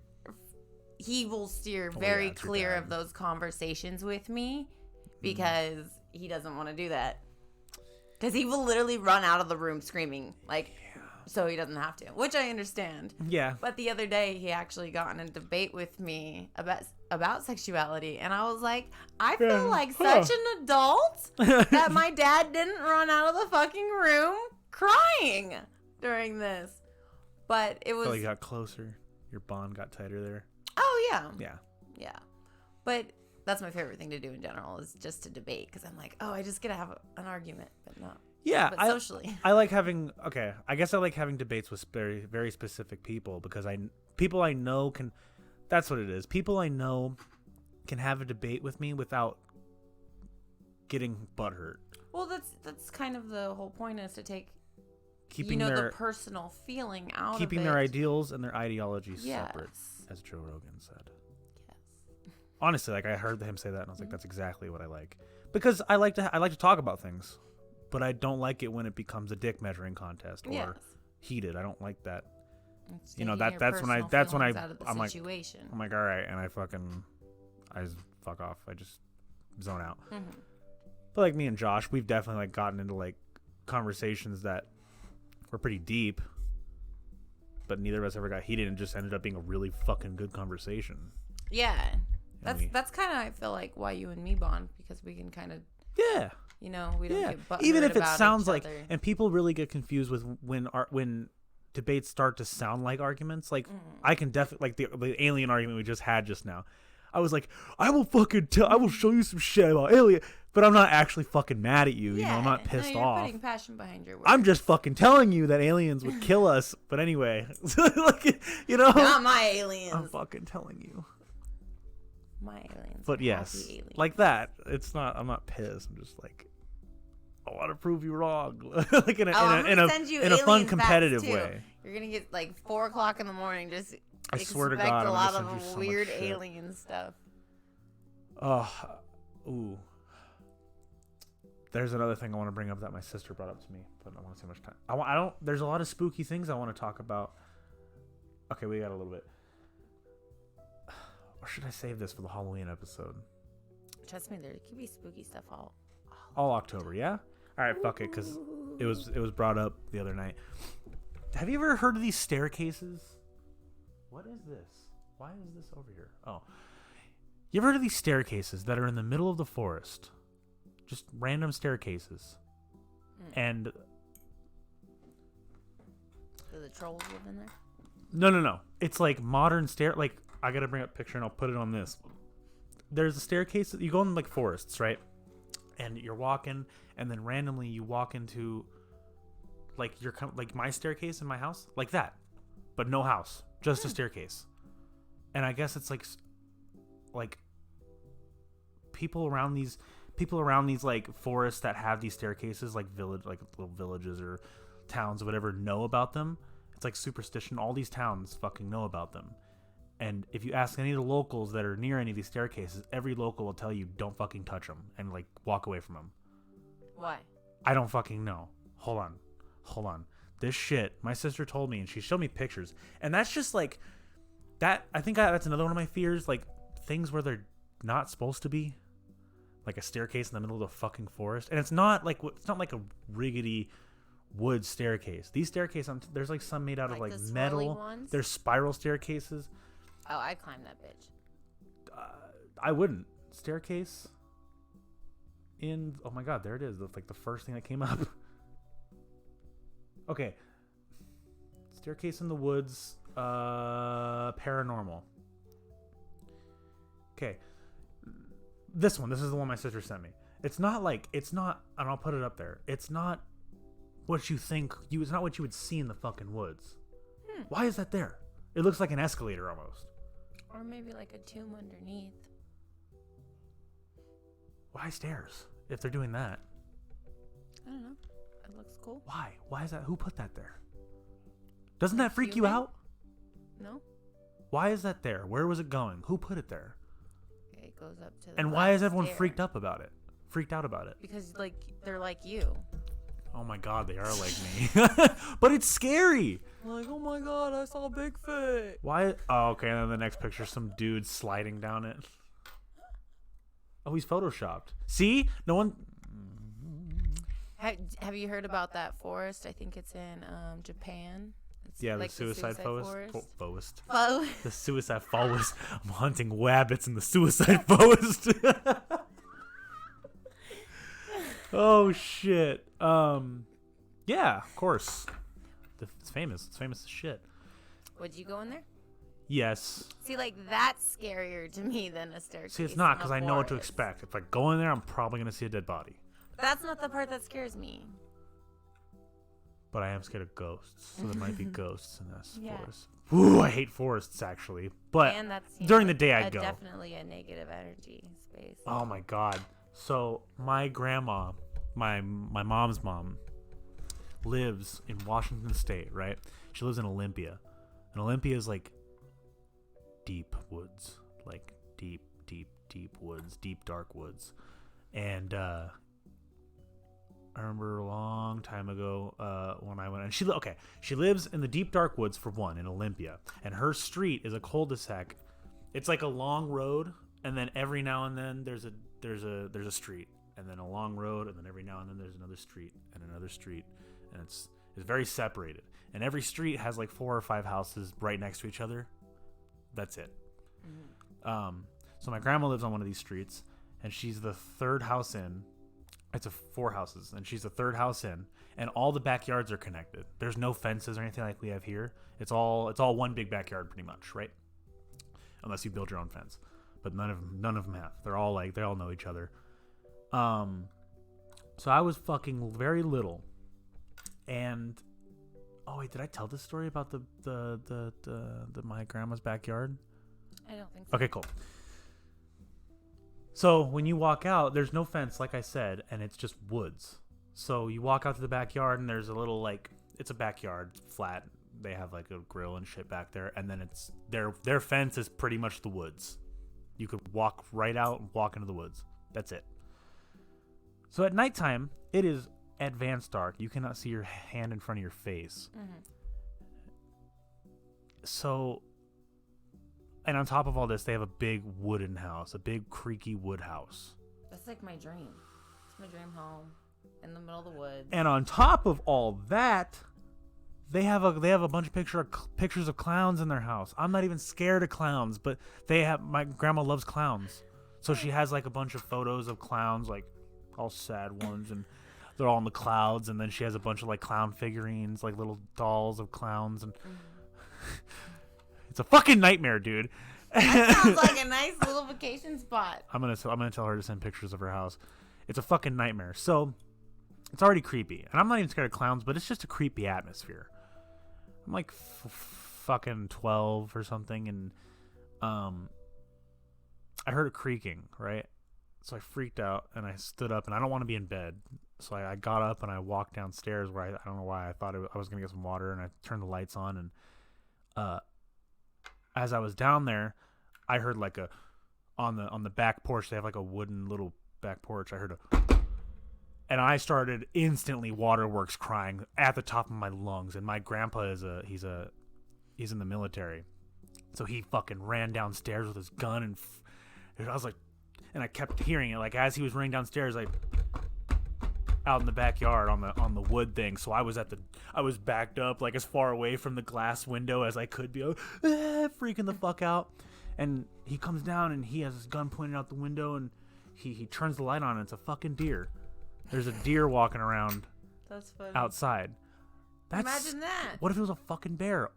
he will steer very clear of those conversations with me because he doesn't want to do that. Because he will literally run out of the room screaming, like, so he doesn't have to, which I understand. Yeah. But the other day, he actually got in a debate with me about sexuality, and I was like, I feel like such an adult that my dad didn't run out of the fucking room crying during this. But it was... I feel like you got closer. Your bond got tighter there. Oh, yeah. Yeah. Yeah. But that's my favorite thing to do in general is just to debate, because I'm like, oh, I just get to have an argument, but not... Yeah, but socially. I like having I guess I like having debates with very, very specific people because people I know can. That's what it is. People I know can have a debate with me without getting butthurt. Well, that's kind of the whole point, is to take their the personal feeling out of it. Keeping their ideals and their ideologies separate, as Joe Rogan said. Yes. Honestly, like I heard him say that, and I was like, that's exactly what I like, because I like to talk about things. But I don't like it when it becomes a dick measuring contest or heated. I don't like that. It's that's when I'm like, situation. I'm like, all right, and I fuck off. I just zone out. Mm-hmm. But like me and Josh, we've definitely like gotten into like conversations that were pretty deep, but neither of us ever got heated, and just ended up being a really fucking good conversation. Yeah, that's kind of, I feel like, why you and me bond, because we can kind of we don't get butthurt even if it about sounds each like other. And people really get confused with when debates start to sound like arguments. Like I can definitely, like the alien argument we just had just now, I was like, I will show you some shit about alien, but I'm not actually fucking mad at you. You know, I'm not pissed off. Putting passion behind your words. I'm just fucking telling you that aliens would kill us. But anyway, like, not my aliens. I'm fucking telling you. My aliens. But yes, aliens. Like that. It's not. I'm not pissed. I'm just like, I want to prove you wrong, like in a fun, competitive way. You're gonna get like 4:00 in the morning. Just I swear to God, a lot I'm gonna send you of so weird much alien stuff. Ooh. There's another thing I want to bring up that my sister brought up to me, but I don't want to take much time. I don't. There's a lot of spooky things I want to talk about. Okay, we got a little bit. Or should I save this for the Halloween episode? Trust me, there could be spooky stuff all October, yeah? All right, fuck it, because it was brought up the other night. Have you ever heard of these staircases? What is this? Why is this over here? Oh. You ever heard of these staircases that are in the middle of the forest? Just random staircases. And... Do the trolls live in there? No. It's like modern like, I gotta bring up a picture and I'll put it on this. There's a staircase, you go in like forests, right? And you're walking, and then randomly you walk into like like my staircase in my house, like that, but no house, just a staircase. And I guess it's like people around these like forests that have these staircases, like little villages or towns or whatever, know about them. It's like superstition. All these towns fucking know about them. And if you ask any of the locals that are near any of these staircases, every local will tell you don't fucking touch them and like walk away from them. Why? I don't fucking know. Hold on. This shit, my sister told me, and she showed me pictures, and that's just like that. I think that's another one of my fears, like things where they're not supposed to be, like a staircase in the middle of the fucking forest, and it's not like a rickety wood staircase. These staircases, there's like some made out of like metal. There's spiral staircases. Oh, I climbed that bitch. I wouldn't. Staircase in... Oh my god, there it is. That's like the first thing that came up. Okay. Staircase in the woods. Paranormal. Okay. This is the one my sister sent me. It's not, and I'll put it up there. It's not what you think, it's not what you would see in the fucking woods. Why is that there? It looks like an escalator almost. Or maybe like a tomb underneath. Why stairs if they're doing that? I don't know. It looks cool. Why? Why is that? Who put that there? Doesn't that freak you out? No. Why is that there? Where was it going? Who put it there? It goes up to the And why is everyone stair. freaked out about it? Because they're like you. Oh my god, they are like me. But it's scary. Like, oh my god, I saw Bigfoot. Why? Oh, okay. And then the next picture, some dude sliding down it. Oh, he's photoshopped. See? No one... Have you heard about that forest? I think it's in Japan. It's Yeah, like the suicide forest. The suicide forest. I'm hunting wabbits in the suicide forest. Oh shit. Yeah, of course. It's famous. It's famous as shit. Would you go in there? Yes. See, like, that's scarier to me than a staircase. See, it's not, in a because I know what to forest. expect. If I go in there, I'm probably going to see a dead body. That's not the part that scares me. But I am scared of ghosts, so there might be ghosts in this Yeah. forest. Ooh, I hate forests, actually. But And that's during the day, I'd go. Definitely a negative energy space. Oh, my God. So, my grandma, my mom's mom, lives in Washington State, right? She lives in Olympia. And Olympia is, like, deep woods. Like, deep woods. Deep, dark woods. And, I remember a long time ago when I went, and she lives in the deep dark woods for one in Olympia, and her street is a cul-de-sac. It's like a long road, and then every now and then there's a street, and then a long road, and then every now and then there's another street and another street, and it's very separated. And every street has like 4 or 5 houses right next to each other. That's it. Mm-hmm. So my grandma lives on one of these streets, and she's the third house in. It's 4 houses, and she's the third house in, and all the backyards are connected. There's no fences or anything like we have here. It's all one big backyard, pretty much, right? Unless you build your own fence, but none of them have. They all know each other. So I was fucking very little, and oh wait, did I tell this story about the my grandma's backyard? I don't think so. Okay, cool. So when you walk out, there's no fence, like I said, and it's just woods. So you walk out to the backyard, and there's a little, it's a backyard, it's flat. They have like a grill and shit back there, and then it's their fence is pretty much the woods. You could walk right out and walk into the woods. That's it. So at nighttime, it is advanced dark. You cannot see your hand in front of your face. Mm-hmm. So... And on top of all this, they have a big wooden house, a big creaky wood house. That's like my dream. It's my dream home in the middle of the woods. And on top of all that, they have a bunch of pictures of clowns in their house. I'm not even scared of clowns, but my grandma loves clowns. So she has like a bunch of photos of clowns, like all sad ones, and they're all in the clouds. And then she has a bunch of like clown figurines, like little dolls of clowns, and it's a fucking nightmare, dude. That sounds like a nice little vacation spot. I'm gonna tell her to send pictures of her house. It's a fucking nightmare. So it's already creepy, and I'm not even scared of clowns, but it's just a creepy atmosphere. I'm like fucking 12 or something, and I heard it creaking, right? So I freaked out, and I stood up, and I don't want to be in bed. So I got up, and I walked downstairs where I don't know why I thought I was going to get some water, and I turned the lights on, and as I was down there, I heard like on the back porch, they have like a wooden little back porch. I heard and I started instantly waterworks crying at the top of my lungs. And my grandpa he's in the military. So he fucking ran downstairs with his gun, and I was like, and I kept hearing it, like as he was running downstairs, I out in the backyard on the wood thing. So I was backed up like as far away from the glass window as I could be, freaking the fuck out. And he comes down and he has his gun pointed out the window and he turns the light on and it's a fucking deer. There's a deer walking around That's funny. outside. Imagine that. What if it was a fucking bear?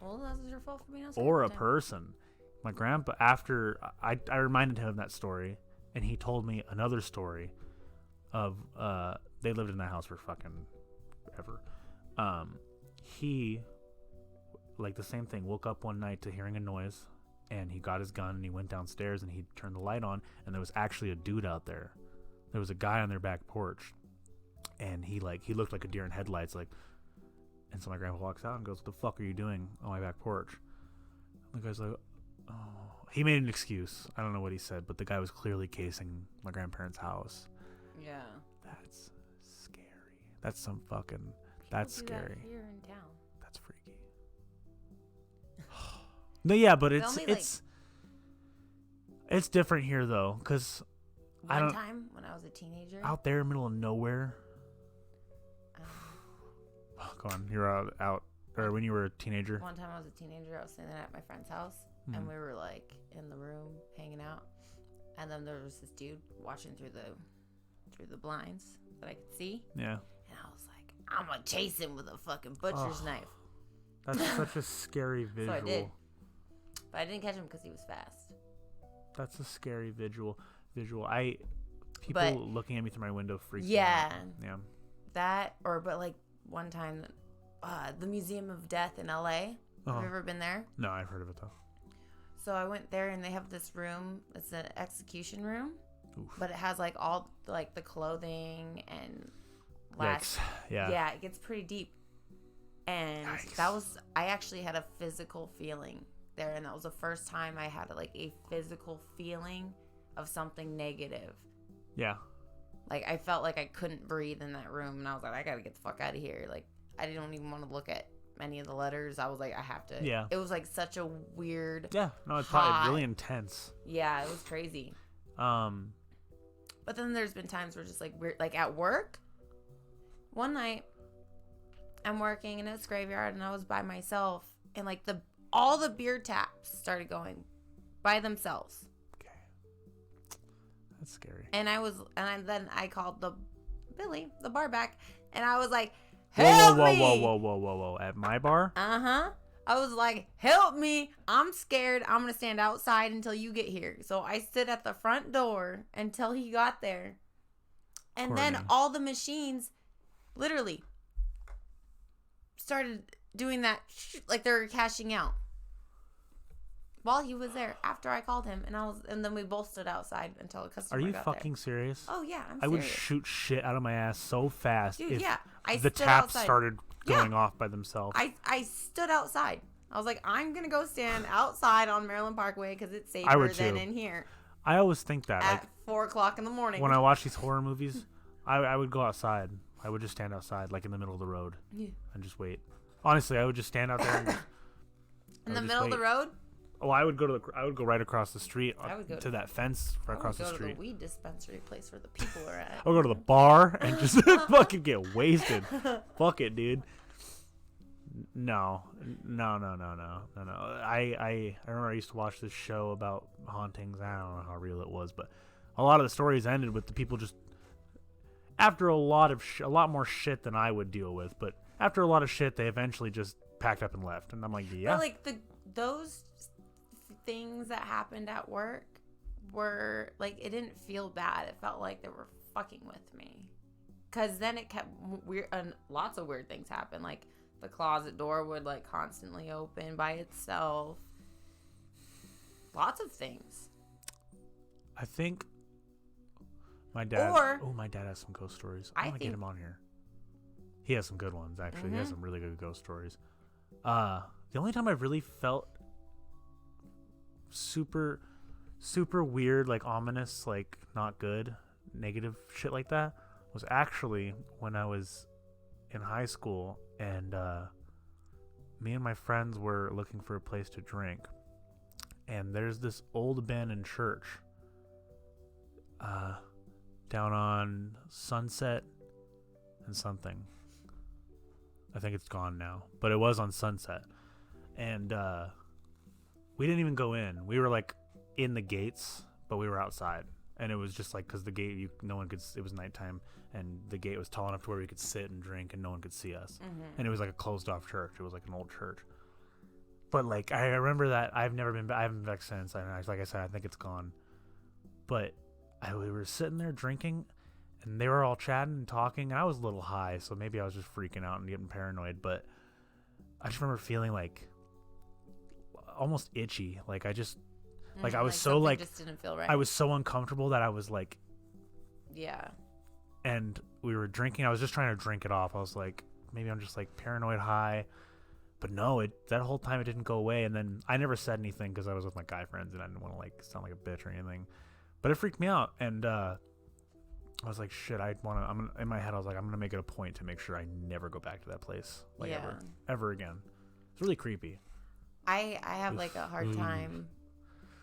Well, that's your fault for being outside. Or a person. My grandpa, after I reminded him of that story, and he told me another story of they lived in that house for fucking ever. He, like the same thing, woke up one night to hearing a noise, and he got his gun and he went downstairs and he turned the light on, and there was actually a dude out there. There was a guy on their back porch, and he looked like a deer in headlights, like. And so my grandpa walks out and goes, "What the fuck are you doing on my back porch?" And the guy's like, "Oh." He made an excuse. I don't know what he said, but the guy was clearly casing my grandparents' house. Yeah. That's scary. That's some fucking. That's scary. That here in town. That's freaky. No, yeah, but it's different here though, because one time when I was a teenager, out there, middle of nowhere. Go on. You're out, or when you were a teenager. One time I was a teenager, I was sitting at my friend's house, and we were like in the room hanging out, and then there was this dude watching through the blinds that I could see. Yeah. And I was like, I'm gonna chase him with a fucking butcher's knife. That's such a scary visual. So I did, but I didn't catch him because he was fast. That's a scary visual. People looking at me through my window freaks me out. Yeah. But like one time, the Museum of Death in LA. Have you ever been there? No, I've heard of it though. So I went there and they have this room. It's an execution room. Oof. But it has like all like the clothing and Yikes. Yeah. It gets pretty deep. And Yikes. I actually had a physical feeling there, and that was the first time I had like a physical feeling of something negative. Yeah. Like I felt like I couldn't breathe in that room, and I was like, I gotta get the fuck out of here. Like I didn't even want to look at any of the letters. I was like, I have to. Yeah. It was like such a weird. Yeah. No, it's probably really intense. Yeah, it was crazy. But then there's been times where just like weird, like at work. One night, I'm working in a graveyard and I was by myself, and like all the beer taps started going by themselves. Okay. That's scary. And then I called Billy, the bar back, and I was like, "Help me!" Whoa! At my bar? I was like, "Help me! I'm scared. I'm gonna stand outside until you get here." So I stood at the front door until he got there, and then all the machines, literally, started doing that like they were cashing out while he was there. After I called him, and then we both stood outside until a customer got there. Are you fucking serious? Oh yeah, I'm serious. I would shoot shit out of my ass so fast. Dude, if the taps started going off by themselves. I stood outside. I was like, I'm gonna go stand outside on Maryland Parkway because it's safer than in here. I always think that at 4:00 in the morning. When I watch these horror movies, I would go outside. I would just stand outside, like in the middle of the road, and just wait. Honestly, I would just stand out there and in the middle of the road. Oh, I would go right across the street to that fence right across the street. I would go to the weed dispensary place where the people are at. I would go to the bar and just fucking get wasted. Fuck it, dude. No. I remember I used to watch this show about hauntings. I don't know how real it was, but a lot of the stories ended with the people just after a lot more shit than I would deal with. But after a lot of shit, they eventually just packed up and left. And I'm like, yeah. But like those things that happened at work were like, it didn't feel bad. It felt like they were fucking with me. Cause then it kept weird, and lots of weird things happened. Like the closet door would like constantly open by itself. Lots of things. I think my dad. My dad has some ghost stories. I want to get him on here. He has some good ones, actually. He has some really good ghost stories. The only time I really felt super, super weird, like ominous, like not good, negative shit like that was actually when I was in high school, and me and my friends were looking for a place to drink, and there's this old abandoned church down on Sunset and something. I think it's gone now, but it was on Sunset. And we didn't even go in. We were like in the gates, but we were outside. And it was just like, because the gate, no one could, it was nighttime, and the gate was tall enough to where we could sit and drink and no one could see us. And it was like a closed off church. It was like an old church. But like, I remember that. I haven't been back since. Like I said, I think it's gone. But we were sitting there drinking, and they were all chatting and talking. And I was a little high, so maybe I was just freaking out and getting paranoid. But I just remember feeling like almost itchy. Like I just, like I was so like, just didn't feel right. I was so uncomfortable that I was like, yeah. And we were drinking. I was just trying to drink it off. I was like, maybe I'm just like paranoid high. But no, that whole time it didn't go away. And then I never said anything because I was with my guy friends and I didn't want to like sound like a bitch or anything. But it freaked me out. And I was like, shit, in my head, I was like, I'm going to make it a point to make sure I never go back to that place. Like ever again. It's really creepy. I have like a hard time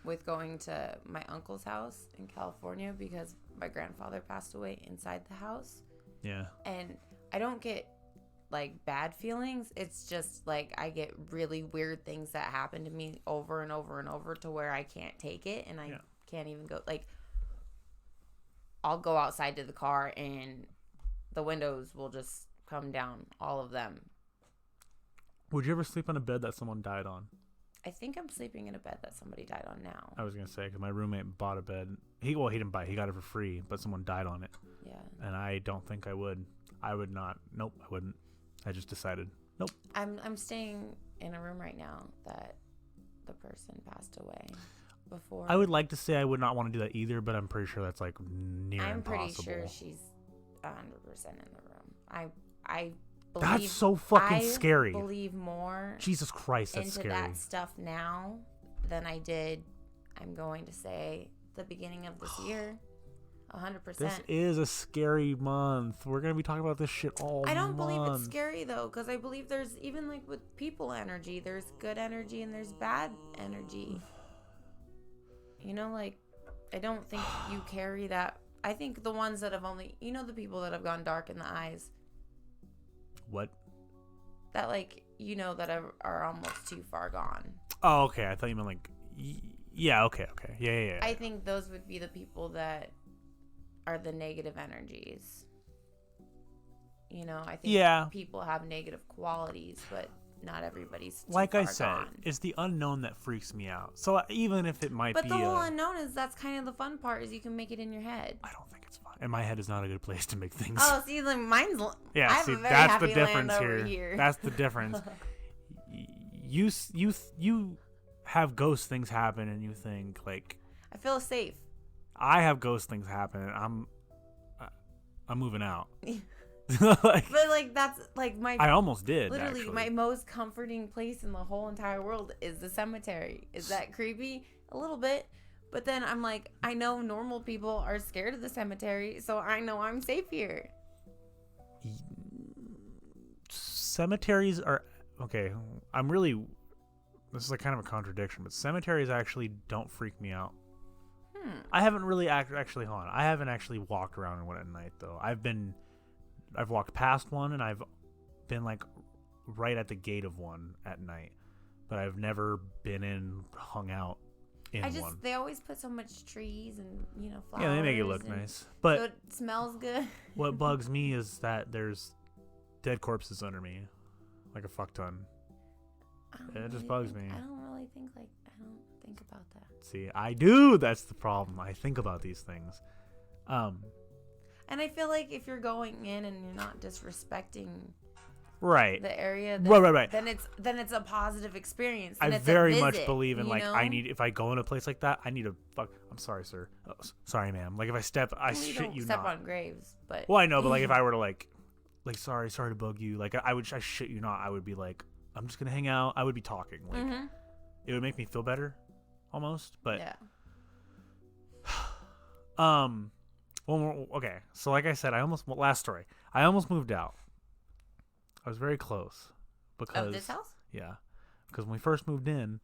with going to my uncle's house in California because my grandfather passed away inside the house. Yeah. And I don't get like bad feelings. It's just like I get really weird things that happen to me over and over and over to where I can't take it and I can't even go. Like I'll go outside to the car and the windows will just come down, all of them. Would you ever sleep on a bed that someone died on? I think I'm sleeping in a bed that somebody died on now. I was going to say, because my roommate bought a bed. He didn't buy it. He got it for free, but someone died on it. Yeah. And I don't think I would. I would not. Nope, I wouldn't. I just decided, nope. I'm staying in a room right now that the person passed away before. I would like to say I would not want to do that either, but I'm pretty sure that's like near impossible. I'm pretty sure she's 100% in the room. I believe, that's so fucking scary. I believe more Jesus Christ, that's into scary. that stuff now than I did, I'm going to say, the beginning of this year. 100%. This is a scary month. We're going to be talking about this shit all month. I don't believe it's scary, though, because I believe there's, even like with people energy, there's good energy and there's bad energy. You know, like, I don't think you carry that. I think the ones that have only, you know, the people that have gone dark in the eyes. What? That, like, you know, that are almost too far gone. Oh, okay. I thought you meant like, yeah, okay. Yeah. I think those would be the people that are the negative energies. You know, I think people have negative qualities, but not everybody's too like far I said, gone. It's the unknown that freaks me out. So even if it might but be the whole unknown is, that's kind of the fun part, is you can make it in your head. I don't think it's fun. And my head is not a good place to make things. Oh, see, like mine's. Yeah, I have see, a very that's happy the difference land over here. That's the difference. You have ghost things happen, and you think like, I feel safe. I have ghost things happen, and I'm moving out. But like, that's like I almost did. Literally, actually. my most comforting place in the whole entire world is the cemetery. Is that creepy? A little bit. But then I'm like, I know normal people are scared of the cemetery, so I know I'm safe here. Cemeteries are okay. This is like kind of a contradiction, but cemeteries actually don't freak me out. I haven't really actually hold on. I haven't actually walked around in one at night though. I've walked past one and I've been like right at the gate of one at night, but I've never been hung out in one. They always put so much trees and, you know, flowers. Yeah, they make it look nice, but so it smells good. What bugs me is that there's dead corpses under me, like a fuck ton. It just bugs me. I don't really think about that. See, I do. That's the problem. I think about these things. And I feel like if you're going in and you're not disrespecting right the area, then, right. then it's a positive experience. I it's very a visit, much believe in like, know? if I go in a place like that, I need to fuck. I'm sorry, sir. Oh, sorry, ma'am. Like if I step, I shit you step not. on graves, but well, I know, but like if I were to like sorry to bug you, like I shit you not, I would be like, I'm just gonna hang out. I would be talking. Like it would make me feel better, almost. But yeah. Well, okay. So like I said, last story. I almost moved out. I was very close because of this house. Yeah, because when we first moved in,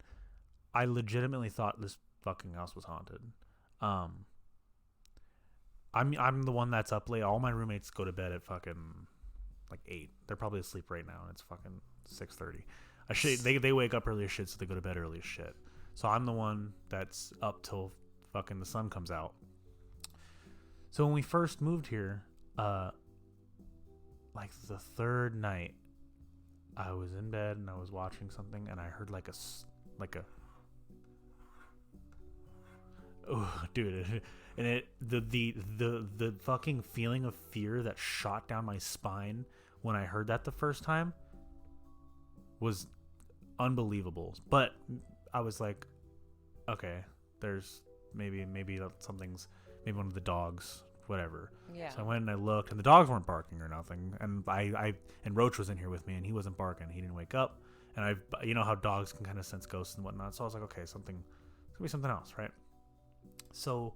I legitimately thought this fucking house was haunted. I'm the one that's up late. All my roommates go to bed at fucking like 8. They're probably asleep right now, and it's fucking 6:30. They wake up early as shit, so they go to bed early as shit. So I'm the one that's up till fucking the sun comes out. So when we first moved here, like the third night, I was in bed and I was watching something, and I heard like a oh, dude, and it the fucking feeling of fear that shot down my spine when I heard that the first time was unbelievable. But I was like, okay, there's maybe something's, maybe one of the dogs, whatever. Yeah. So I went and I looked, and the dogs weren't barking or nothing. And and Roach was in here with me, and he wasn't barking. He didn't wake up. And you know how dogs can kind of sense ghosts and whatnot. So I was like, okay, it's gonna be something else, right? So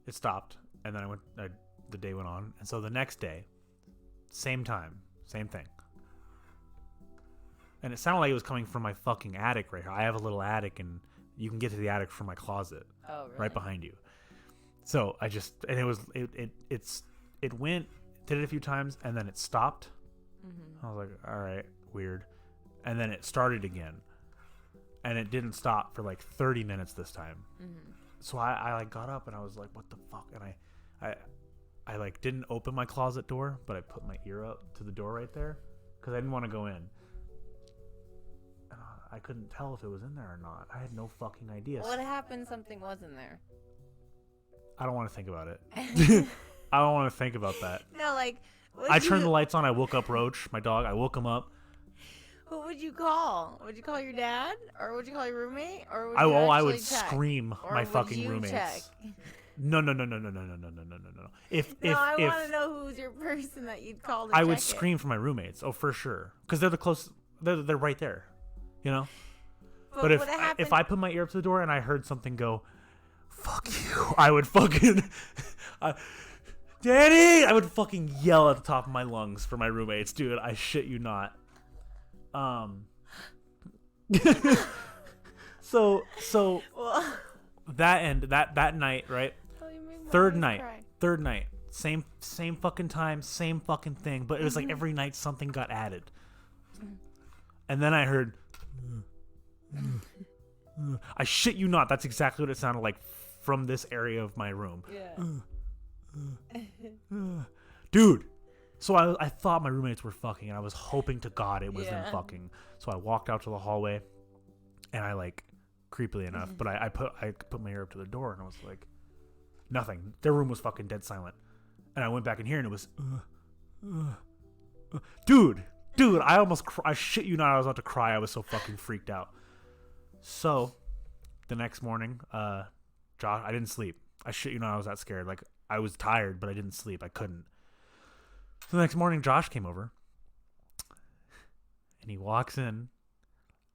it stopped, and then the day went on, and so the next day, same time, same thing. And it sounded like it was coming from my fucking attic right here. I have a little attic, and you can get to the attic from my closet. Oh, really? Right behind you. So I just, and it went, did it a few times, and then it stopped. Mm-hmm. I was like, all right, weird. And then it started again, and it didn't stop for like 30 minutes this time. Mm-hmm. So I like got up and I was like, what the fuck? And I like didn't open my closet door, but I put my ear up to the door right there because I didn't want to go in. I couldn't tell if it was in there or not. I had no fucking idea. What happened? Something was in there. I don't want to think about it. I don't want to think about that. No, like... I turned the lights on. I woke up Roach, my dog. I woke him up. Who would you call? Would you call your dad? Or would you call your roommate? Or would I would check? scream or my fucking roommates. Check? No. If I want to know who's your person that you'd call to I would scream for my roommates. Oh, for sure. Because they're the close. They're right there. You know? But if I put my ear up to the door and I heard something go, fuck you, I would fucking... Danny! I would fucking yell at the top of my lungs for my roommates, dude. I shit you not. So that night, right? Third night, same fucking time, same fucking thing, but it was like every night something got added. And then I heard, I shit you not, that's exactly what it sounded like from this area of my room. Yeah. Dude. So I thought my roommates were fucking, and I was hoping to God it was them fucking. So I walked out to the hallway, and I like, creepily enough, but I put my ear up to the door, and I was like, nothing. Their room was fucking dead silent, and I went back in here, and it was, dude, I almost, I shit you not, I was about to cry. I was so fucking freaked out. So, the next morning, Josh, I didn't sleep. I shit you not, I was that scared. Like, I was tired, but I didn't sleep. I couldn't. So the next morning, Josh came over, and he walks in,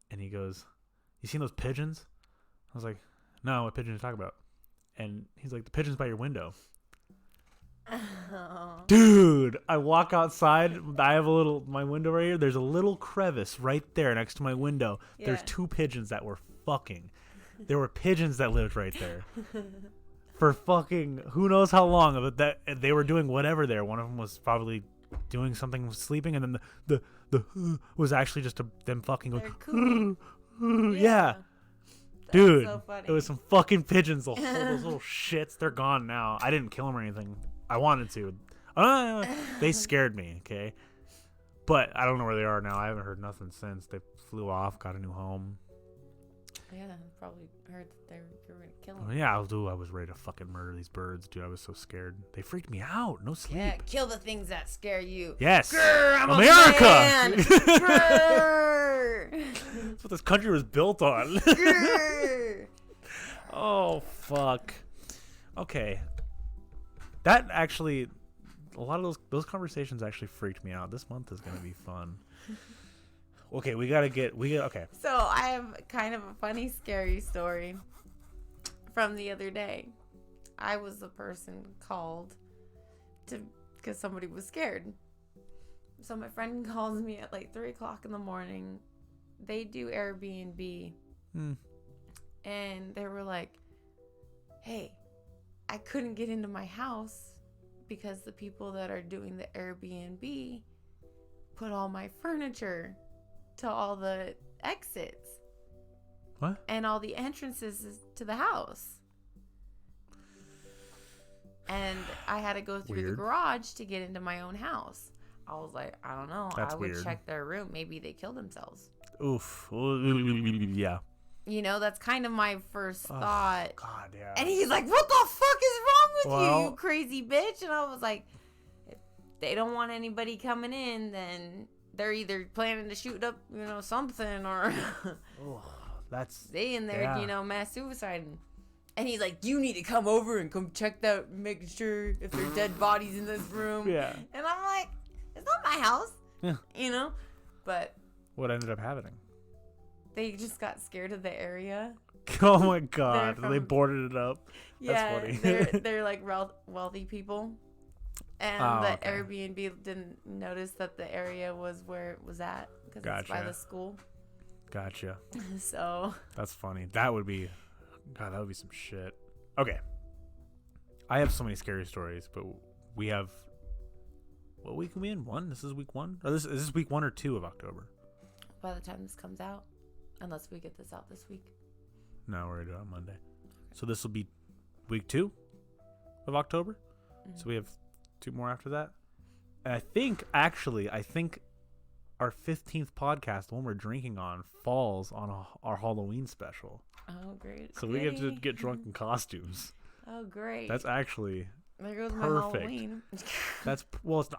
and he goes, you seen those pigeons? I was like, no, what pigeons are you talking about? And he's like, the pigeons by your window. Oh. Dude, I walk outside. I have my window right here. There's a little crevice right there next to my window. Yeah. There's 2 pigeons that were fucking. There were pigeons that lived right there. For fucking who knows how long, but that they were doing whatever there. One of them was probably doing something, sleeping, and then the was actually just them fucking going. Cool. Yeah. Dude, so it was some fucking pigeons. Those little shits, they're gone now. I didn't kill them or anything. I wanted to. They scared me, okay? But I don't know where they are now. I haven't heard nothing since. They flew off, got a new home. Yeah, probably heard that you were going to kill them. Yeah, I was ready to fucking murder these birds, dude. I was so scared. They freaked me out. No sleep. Yeah, kill the things that scare you. Yes. Grr, I'm America. A man. Grr. That's what this country was built on. Oh, fuck. Okay. That actually, a lot of those conversations actually freaked me out. This month is going to be fun. Okay, okay. So I have kind of a funny, scary story from the other day. I was the person called because somebody was scared. So my friend calls me at like 3:00 in the morning. They do Airbnb. And they were like, hey, I couldn't get into my house because the people that are doing the Airbnb put all my furniture to all the exits. What? And all the entrances to the house. And I had to go through the garage to get into my own house. I was like, I don't know. That's I would weird. check their room. Maybe they killed themselves. Oof. Yeah. You know, that's kind of my first thought. God, yeah. And he's like, what the fuck is wrong with you, you crazy bitch? And I was like, if they don't want anybody coming in, then they're either planning to shoot up, you know, something, or that's they in there, you know, mass suiciding. And he's like, you need to come over and come check that, making sure if there's dead bodies in this room. Yeah. And I'm like, it's not my house. Yeah. You know? But what ended up happening? they just got scared of the area. Oh my God. They boarded it up. Yeah, That's funny. they're like wealthy people. And the Airbnb didn't notice that the area was where it was at because it's by the school. Gotcha. So. That's funny. That would be some shit. Okay. I have so many scary stories, but we have. What week are we in? 1? This is week 1? Or is this week 1 or 2 of October? By the time this comes out, unless we get this out this week. No, we're gonna do it on Monday. So this will be week 2 of October. Mm-hmm. So we have 2 more after that. And I think our 15th podcast, the one we're drinking on, falls on our Halloween special. Oh, great. So we get to get drunk in costumes. Oh, great. That's actually there goes perfect. My Halloween. I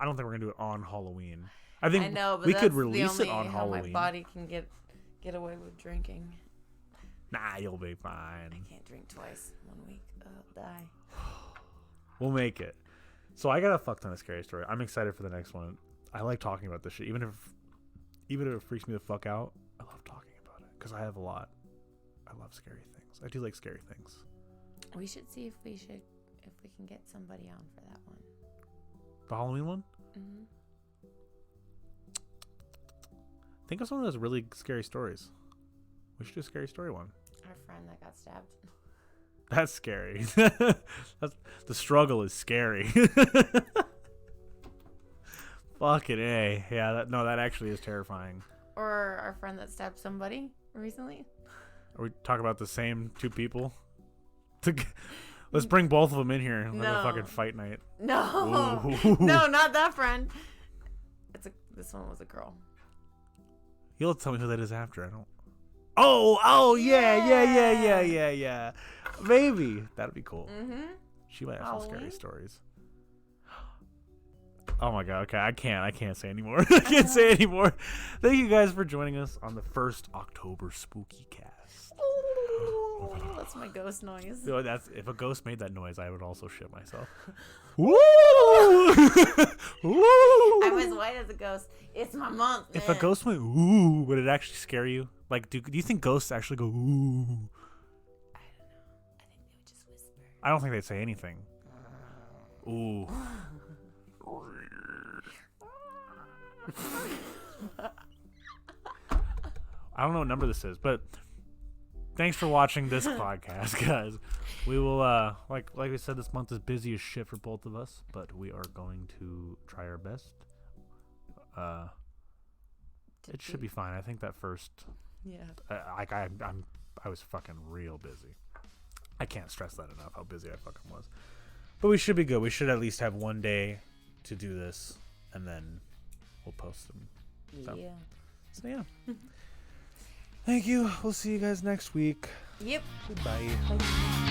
don't think we're going to do it on Halloween. I know, but we could release it on Halloween. My body can get away with drinking. Nah, you'll be fine. I can't drink twice in 1 week. I'll die. We'll make it. So I got a fuck ton of scary story. I'm excited for the next one. I like talking about this shit. Even if it freaks me the fuck out, I love talking about it because I have a lot. I love scary things. I do like scary things. We should see if we can get somebody on for that one. The Halloween one? Mm-hmm. Think of some of those really scary stories. We should do a scary story one. Our friend that got stabbed. That's scary. The struggle is scary. Fucking A. Yeah, that actually is terrifying. Or our friend that stabbed somebody recently. Are we talking about the same 2 people? Let's bring both of them in here and have a fucking fight night. No. No, not that friend. This one was a girl. You'll tell me who that is after. I don't. Oh, yeah. Maybe. That'd be cool. Mm-hmm. She might have some scary stories. Oh my God. Okay, I can't say anymore. I can't say anymore. Thank you guys for joining us on the first October Spooky Cast. That's my ghost noise. So if a ghost made that noise, I would also shit myself. I'm as white as a ghost. It's my month, man. If a ghost went ooh, would it actually scare you? Like, do you think ghosts actually go ooh? I don't know. I think they would just whisper. I don't think they'd say anything. Ooh. I don't know what number this is, but thanks for watching this podcast, guys. We will, like we said, this month is busy as shit for both of us, but we are going to try our best. It should be fine. I think that first, I was fucking real busy. I can't stress that enough how busy I fucking was. But we should be good. We should at least have one day to do this, and then we'll post them. So yeah. Thank you. We'll see you guys next week. Yep. Goodbye. Bye.